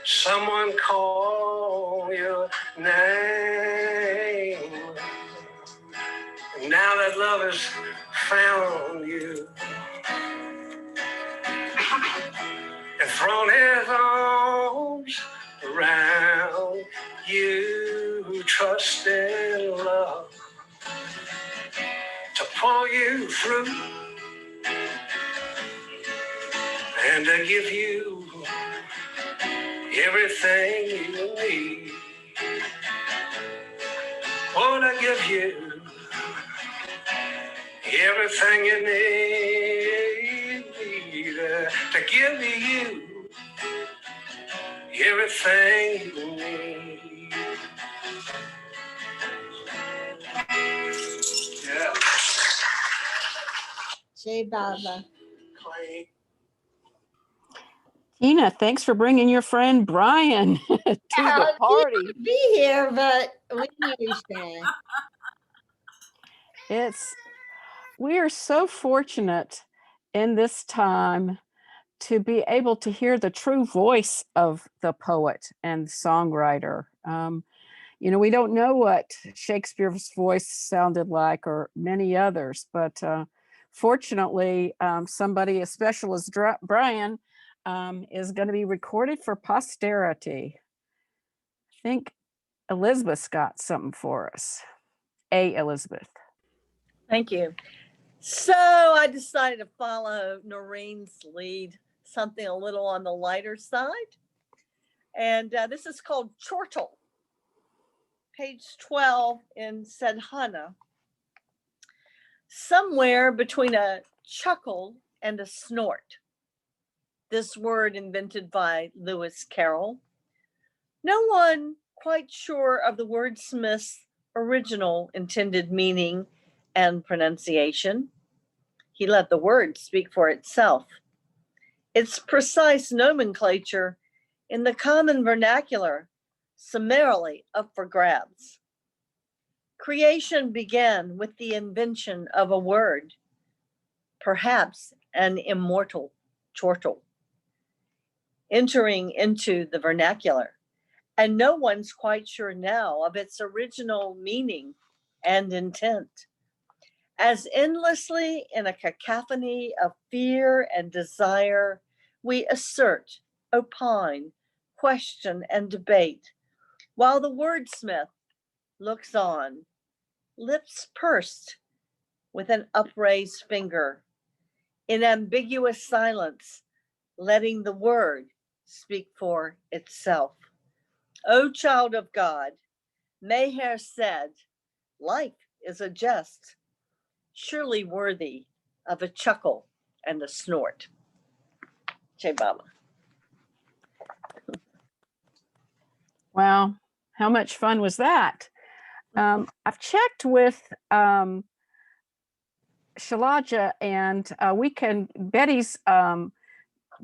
Someone called your name. And now that love has found you and thrown his arms around you, trust in love to pull you through and to give you everything you need. Oh, to give you everything you need, to give you everything you need. Yeah. Jay Baba. Clay. Tina, thanks for bringing your friend Brian to the party. He could be here, but we knew Shay. We are so fortunate in this time to be able to hear the true voice of the poet and songwriter. We don't know what Shakespeare's voice sounded like or many others, but fortunately, somebody as special as Brian is going to be recorded for posterity. I think Elizabeth's got something for us. Elizabeth. Thank you. So I decided to follow Noreen's lead, something a little on the lighter side. And this is called Chortle, page 12 in Sedhana. Somewhere between a chuckle and a snort, this word invented by Lewis Carroll. No one quite sure of the wordsmith's original intended meaning and pronunciation. He let the word speak for itself. Its precise nomenclature in the common vernacular summarily up for grabs. Creation began with the invention of a word, perhaps an immortal chortle, entering into the vernacular. And no one's quite sure now of its original meaning and intent. As endlessly in a cacophony of fear and desire, we assert, opine, question, and debate, while the wordsmith looks on, lips pursed with an upraised finger, in ambiguous silence, letting the word speak for itself. O child of God, Mayher said, life is a jest, surely worthy of a chuckle and a snort. Che Baba. Wow, how much fun was that? I've checked with Shalaja, and Betty's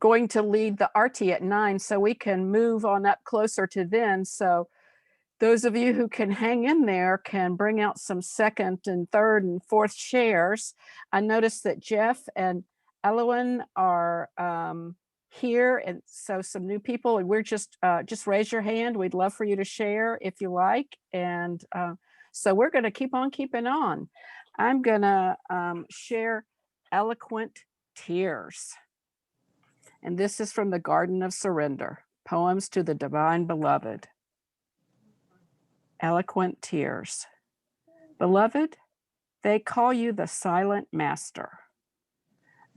going to lead the arty at 9, so we can move on up closer to then. So those of you who can hang in there can bring out some second and third and fourth shares. I noticed that Jeff and Eloquent are here, and so some new people, and we're just raise your hand. We'd love for you to share if you like. And so we're going to keep on keeping on. I'm going to share Eloquent Tears. And this is from the Garden of Surrender, Poems to the Divine Beloved. Eloquent Tears. Beloved, they call you the silent master.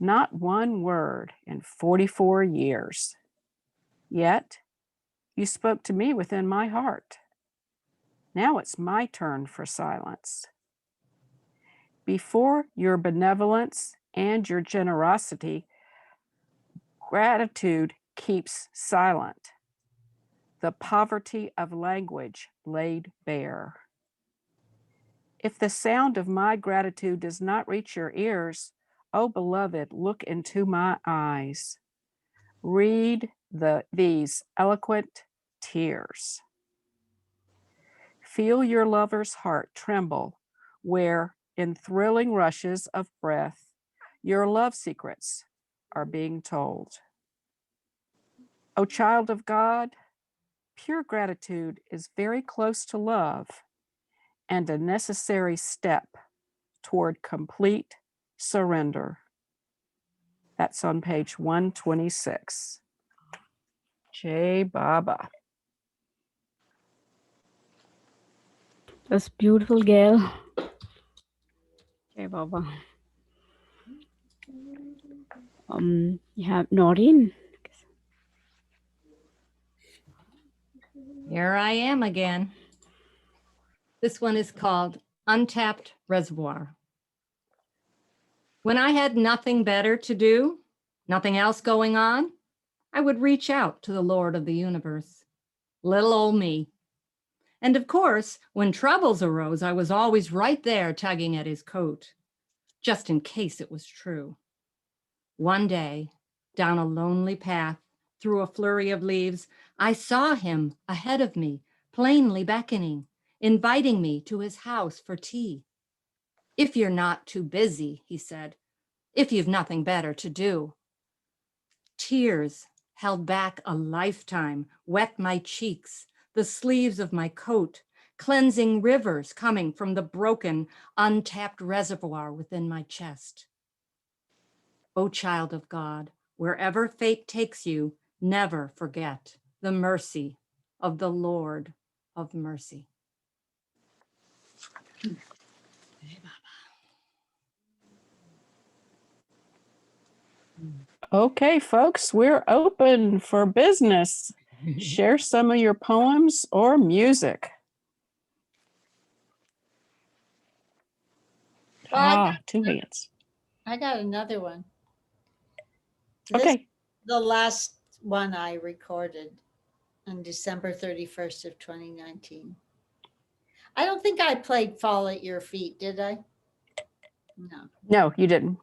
Not one word in 44 years. Yet, you spoke to me within my heart. Now it's my turn for silence. Before your benevolence and your generosity, gratitude keeps silent. The poverty of language laid bare. If the sound of my gratitude does not reach your ears, oh beloved, look into my eyes. Read these eloquent tears. Feel your lover's heart tremble where, in thrilling rushes of breath, your love secrets are being told. O child of God, pure gratitude is very close to love and a necessary step toward complete surrender. That's on page 126. Che Baba. That's beautiful, Gayle. Okay, Baba. You have Noreen. Here I am again. This one is called Untapped Reservoir. When I had nothing better to do, nothing else going on, I would reach out to the Lord of the universe, little old me. And of course, when troubles arose, I was always right there tugging at his coat, just in case it was true. One day, down a lonely path, through a flurry of leaves, I saw him ahead of me, plainly beckoning, inviting me to his house for tea. If you're not too busy, he said, if you've nothing better to do. Tears held back a lifetime, wet my cheeks, the sleeves of my coat, cleansing rivers coming from the broken, untapped reservoir within my chest. O child of God, wherever fate takes you, never forget the mercy of the Lord of mercy. Okay, folks, we're open for business. Share some of your poems or music. Well, Two hands. I got another one. Okay. This is the last one I recorded on December 31st of 2019. I don't think I played Fall at Your Feet, did I? No. No, you didn't.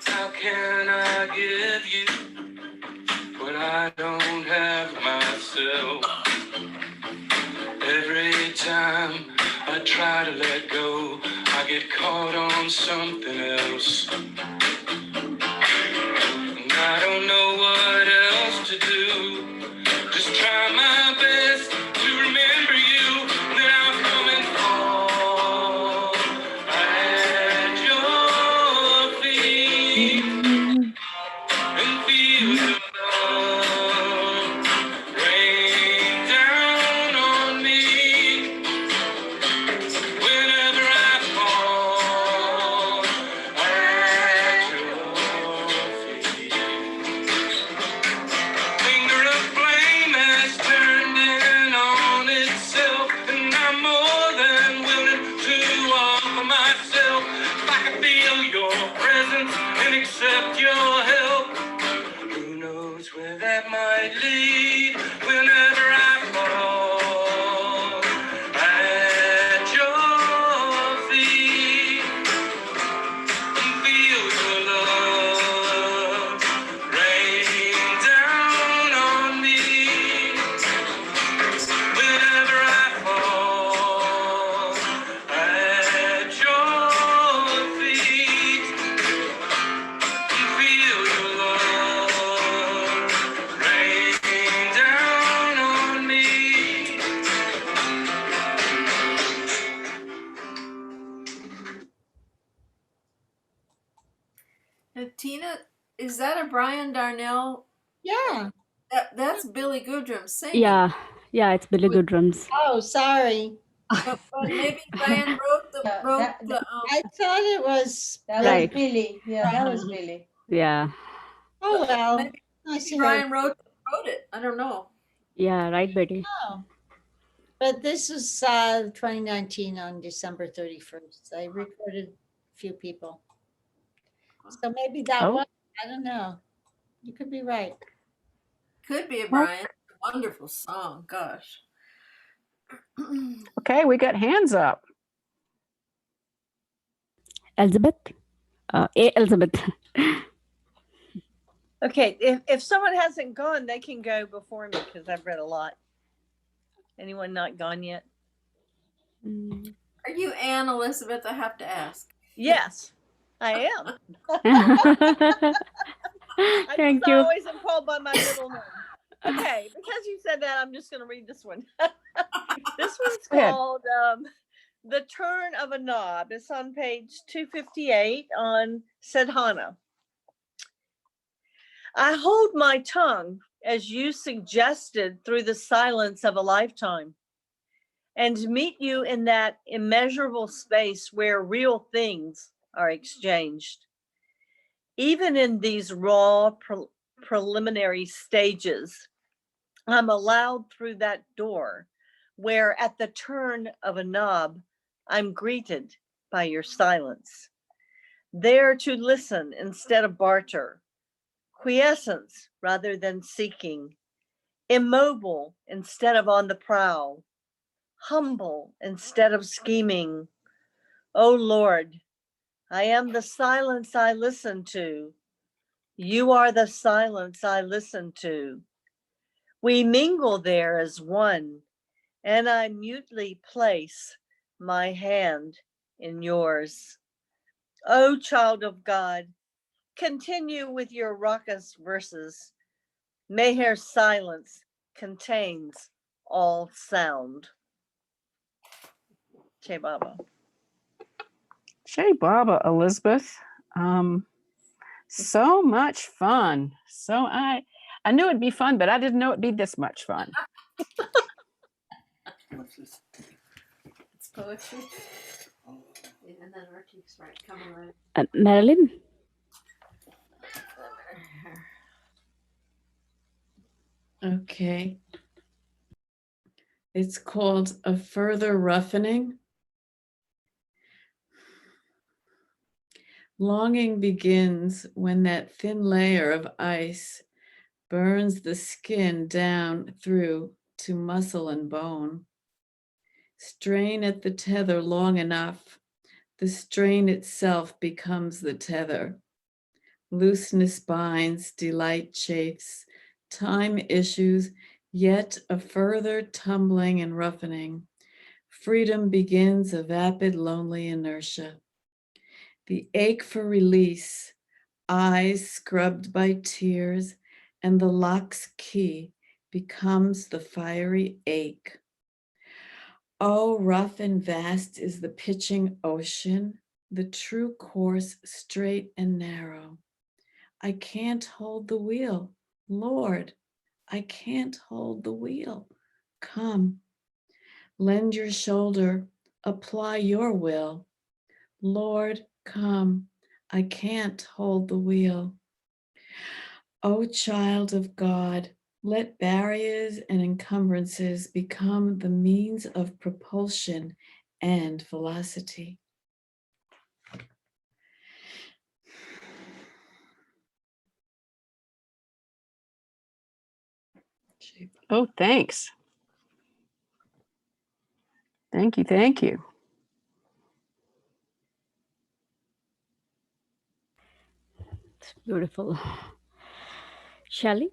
How can I give you I don't have myself. Every time I try to let go, I get caught on something else. And I don't know what else to do. Just try my best to remember you. Then I'll come and fall at your feet and feel your love rain down on me. Whenever I fall at your feet. Finger of flame has turned in on itself, and I'm more than willing to offer myself. If I can feel your presence and accept your help, who knows where that might lead. Whenever I fall at your feet and feel your love rain down on me. Whenever I fall at your feet and feel your love rain down on me. Tina, is that a Brian Darnell? Yeah. That's Billy Goodrum singing. Yeah, yeah, it's Billy Goodrum's. Oh, sorry. But maybe Brian wrote the I thought it was Right. Billy. Yeah, that was Billy. Yeah, Oh well. maybe I see Brian her. wrote it. I don't know. yeah, right, Betty. Oh. But this was 2019 on December 31st. I recorded a few people. So maybe that Oh. one, I don't know. You could be right. Could be a Brian. Wonderful song. Gosh. Okay, we got hands up. Elizabeth? Elizabeth. Okay, if someone hasn't gone, they can go before me because I've read a lot. Anyone not gone yet? Are you Anne Elizabeth? I have to ask. Yes, I am. Thank I you. always am called by my middle name. Okay, because you said that, I'm just going to read this one. This one's Go ahead. called The Turn of a Knob. It's on page 258 on Sadhana. I hold my tongue as you suggested through the silence of a lifetime, and meet you in that immeasurable space where real things are exchanged. Even in these raw preliminary stages, I'm allowed through that door where at the turn of a knob, I'm greeted by your silence. There to listen instead of barter, quiescence rather than seeking, immobile instead of on the prowl, humble instead of scheming. Oh Lord, I am the silence I listen to. You are the silence I listen to. We mingle there as one, and I mutely place my hand in yours. O child of God, continue with your raucous verses. Meher's silence contains all sound. Che Baba. Che Baba, Elizabeth. So much fun. So I knew it'd be fun, but I didn't know it'd be this much fun. It's poetry. And then Archie's right. Coming right. Marilyn? Okay. It's called A Further Roughening. Longing begins when that thin layer of ice burns the skin down through to muscle and bone. Strain at the tether long enough, the strain itself becomes the tether. Looseness binds, delight chafes, Time issues yet a further tumbling and roughening. Freedom begins a vapid, lonely inertia. The ache for release, eyes scrubbed by tears, and the lock's key becomes the fiery ache. Oh, rough and vast is the pitching ocean, the true course straight and narrow. I can't hold the wheel, Lord, I can't hold the wheel. Come, lend your shoulder, apply your will. Lord, come, I can't hold the wheel. O child of God, let barriers and encumbrances become the means of propulsion and velocity. Oh, thanks. Thank you. Thank you. It's beautiful. Shelley?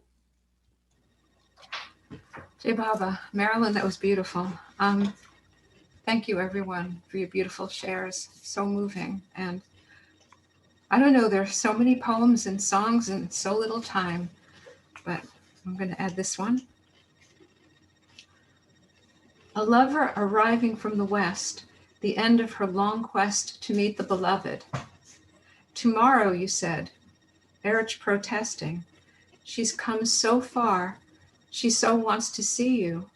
Jai Baba, Marilyn, that was beautiful. Thank you, everyone, for your beautiful shares. So moving. And I don't know, there's so many poems and songs in so little time, but I'm going to add this one. A lover arriving from the west, the end of her long quest to meet the beloved. Tomorrow, you said, Erich protesting. She's come so far, she so wants to see you.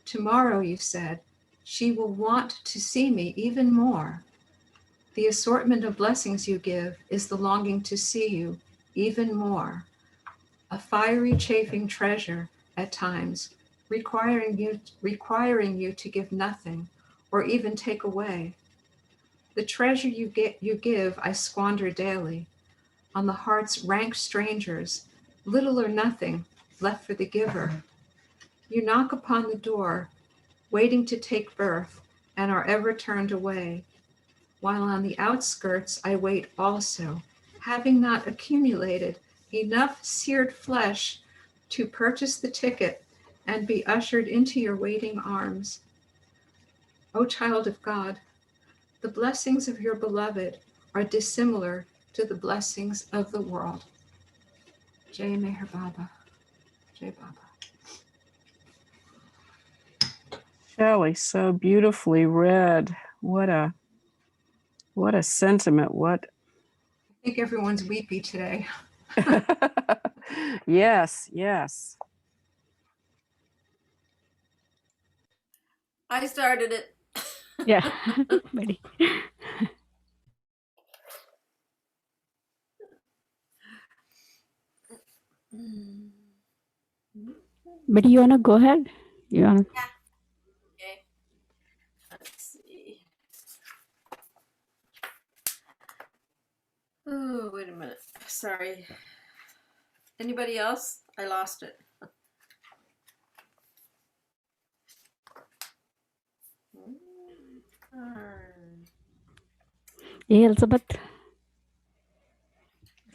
Tomorrow, you said, she will want to see me even more. The assortment of blessings you give is the longing to see you even more. A fiery, chafing treasure at times, requiring you to give nothing or even take away. The treasure you give, I squander daily on the heart's rank strangers, little or nothing left for the giver. You knock upon the door, waiting to take birth, and are ever turned away. While on the outskirts I wait also, having not accumulated enough seared flesh to purchase the ticket and be ushered into your waiting arms. O child of God, the blessings of your beloved are dissimilar to the blessings of the world. Jai Meher Baba. Jai Baba. Shelley, so beautifully read. What a sentiment. What I think everyone's weepy today. Yes, yes. I started it. Yeah, buddy. But you wanna go ahead? You wanna? Yeah. Okay. Let's see. Oh, wait a minute. Sorry. Anybody else? I lost it. Hey, Elizabeth.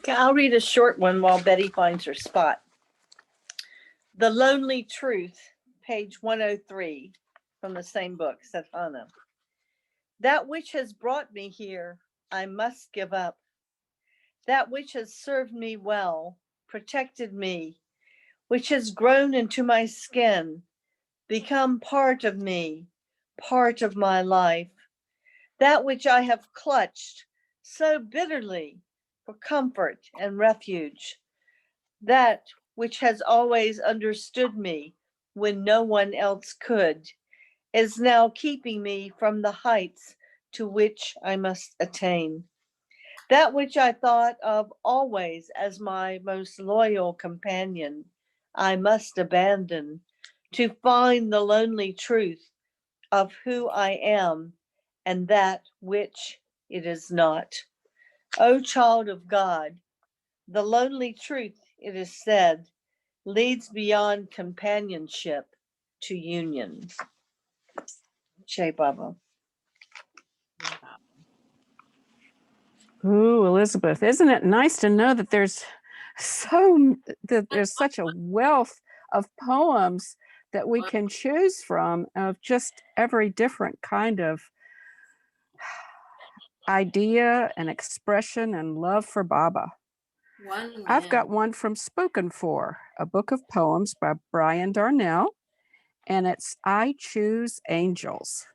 Okay, I'll read a short one while Betty finds her spot. The Lonely Truth, page 103 from the same book, Satana. That which has brought me here, I must give up. That which has served me well, protected me, which has grown into my skin, become part of me, part of my life. That which I have clutched so bitterly for comfort and refuge. That which has always understood me when no one else could, is now keeping me from the heights to which I must attain. That which I thought of always as my most loyal companion, I must abandon to find the lonely truth of who I am and that which it is not. O child of God, the lonely truth, it is said, leads beyond companionship to union. Jai Baba. Ooh, Elizabeth, isn't it nice to know that there's there's such a wealth of poems that we can choose from of just every different kind of idea and expression and love for Baba. I've got one from Spoken For, a book of poems by Brian Darnell, and it's I Choose Angels.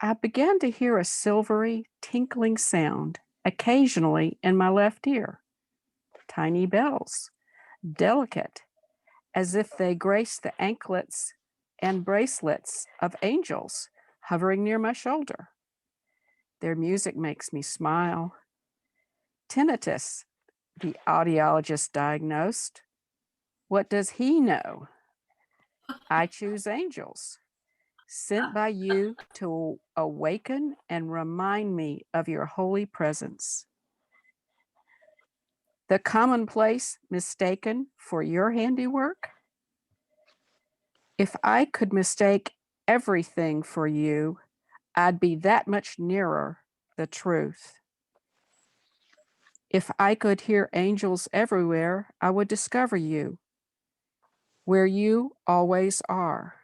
I began to hear a silvery, tinkling sound occasionally in my left ear. Tiny bells, delicate, as if they graced the anklets and bracelets of angels hovering near my shoulder. Their music makes me smile. Tinnitus, the audiologist diagnosed. What does he know? I choose angels, sent by you to awaken and remind me of your holy presence. The commonplace mistaken for your handiwork? If I could mistake everything for you, I'd be that much nearer the truth. If I could hear angels everywhere, I would discover you, where you always are.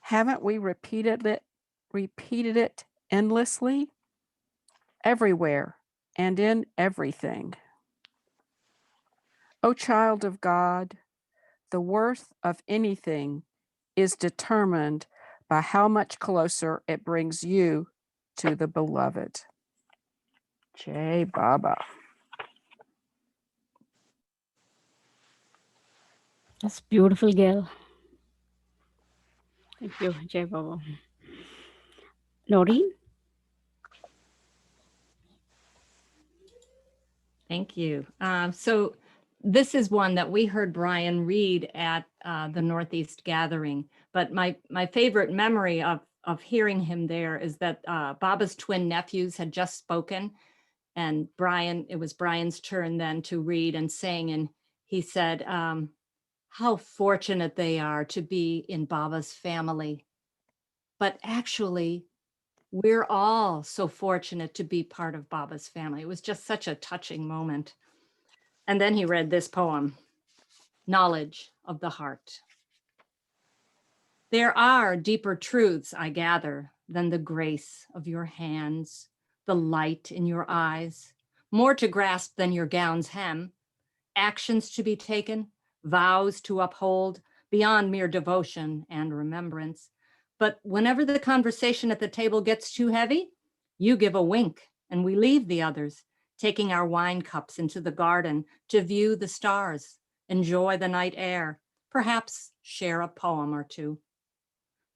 Haven't we repeated it endlessly? Everywhere and in everything. O child of God, the worth of anything is determined by how much closer it brings you to the beloved. Jai Baba. That's beautiful, Gayle. Thank you, Jai Baba. Noreen? Thank you. So this is one that we heard Brian read at the Northeast Gathering, but my favorite memory of hearing him there is that Baba's twin nephews had just spoken, and it was Brian's turn then to read and sing, and he said, how fortunate they are to be in Baba's family. But actually, we're all so fortunate to be part of Baba's family. It was just such a touching moment. And then he read this poem, Knowledge of the Heart. There are deeper truths, I gather, than the grace of your hands, the light in your eyes, more to grasp than your gown's hem, actions to be taken, vows to uphold, beyond mere devotion and remembrance. But whenever the conversation at the table gets too heavy, you give a wink and we leave the others, taking our wine cups into the garden to view the stars, enjoy the night air, perhaps share a poem or two.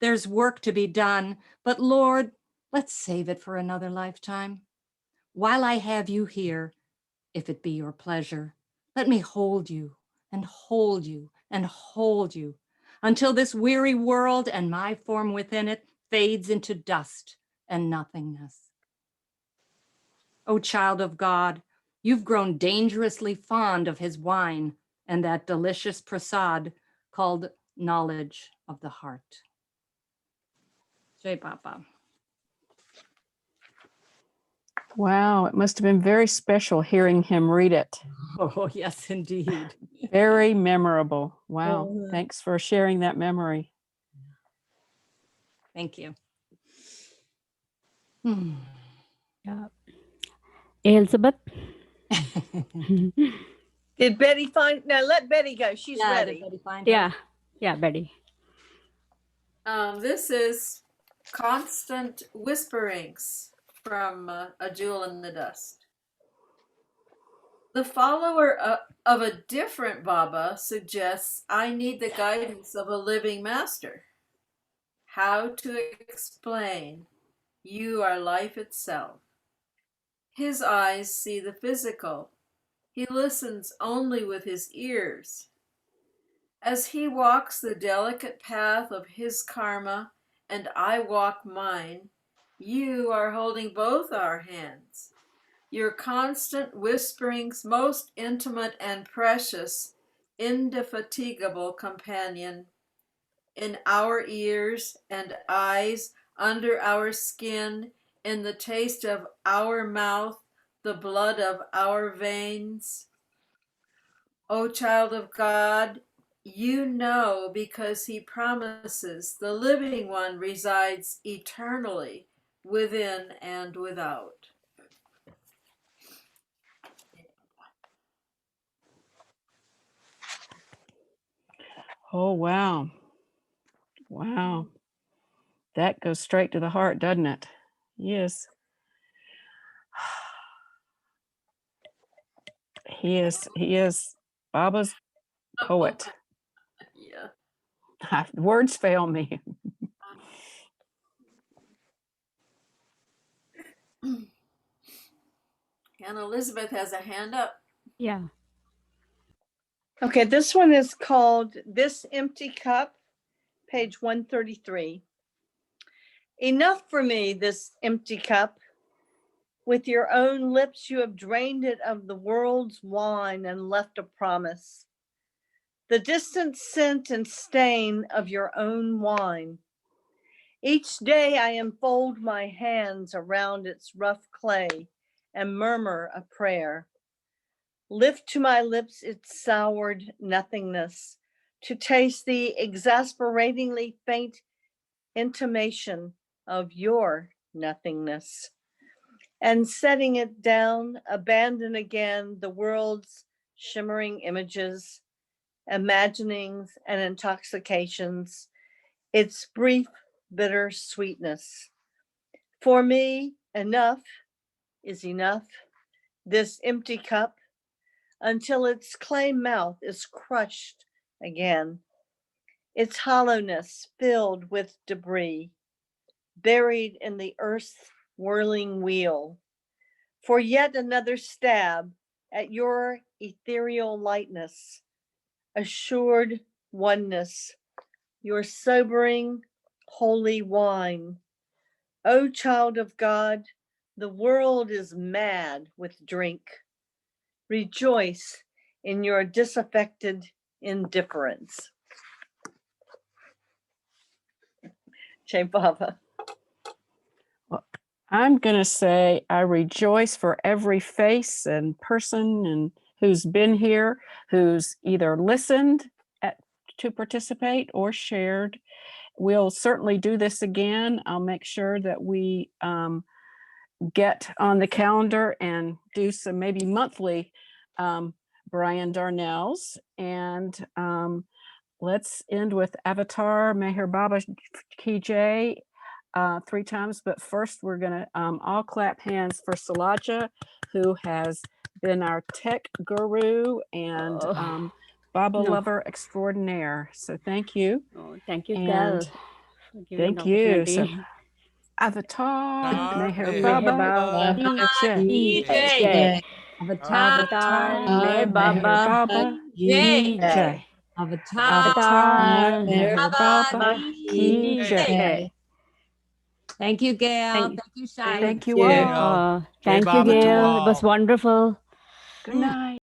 There's work to be done, but Lord, let's save it for another lifetime. While I have you here, if it be your pleasure, let me hold you and hold you and hold you until this weary world and my form within it fades into dust and nothingness. O child of God, you've grown dangerously fond of his wine and that delicious prasad called knowledge of the heart. Jai Baba. Wow, it must have been very special hearing him read it. Oh, yes, indeed. Very memorable. Wow. Thanks for sharing that memory. Thank you. Yeah. Elizabeth? Did Betty find? No, let Betty go. She's ready. Did Betty find Yeah. Yeah, Betty. This is Constant Whisperings from A Jewel in the Dust. The follower of a different Baba suggests I need the guidance of a living master. How to explain? You are life itself. His eyes see the physical. He listens only with his ears. As he walks the delicate path of his karma and I walk mine, you are holding both our hands. Your constant whisperings, most intimate and precious, indefatigable companion, in our ears and eyes, under our skin, in the taste of our mouth, the blood of our veins. O child of God, you know because he promises the living one resides eternally within and without. Oh, wow. Wow. That goes straight to the heart, doesn't it? Yes. He is Baba's poet. Yeah. Words fail me. And Elizabeth has a hand up. Yeah. Okay, this one is called This Empty Cup, page 133. Enough for me, this empty cup. With your own lips, you have drained it of the world's wine and left a promise. The distant scent and stain of your own wine. Each day I enfold my hands around its rough clay and murmur a prayer. Lift to my lips its soured nothingness, to taste the exasperatingly faint intimation of your nothingness. And setting it down, abandon again the world's shimmering images, imaginings, and intoxications, its brief, bitter sweetness. For me, enough is enough, this empty cup, until its clay mouth is crushed again, its hollowness filled with debris, buried in the earth's whirling wheel, for yet another stab at your ethereal lightness, assured oneness, your sobering, holy wine. O child of God, the world is mad with drink. Rejoice in your disaffected indifference. Jay Baba. Well, I'm going to say I rejoice for every face and person and who's been here, who's either listened to participate or shared. We'll certainly do this again. I'll make sure that we get on the calendar and do some maybe monthly Brian Darnell's. And let's end with Avatar Meher Baba Ki Jai 3 times. But first, we're going to all clap hands for Salaja, who has been our tech guru and Baba lover extraordinaire. So thank you. Oh, thank you, And Gayle, for giving thank you. So, opportunity. Avatar Meher Meher Baba Baba Ki Ki Jai. Jai. Avatar Meher Meher Baba Baba Ki Ki Jai. Avatar Meher Baba Ki Jai. Thank you, Gayle. Thank Thank you, Shai. Thank you all. Thank you, Gayle. It was wonderful. Good night.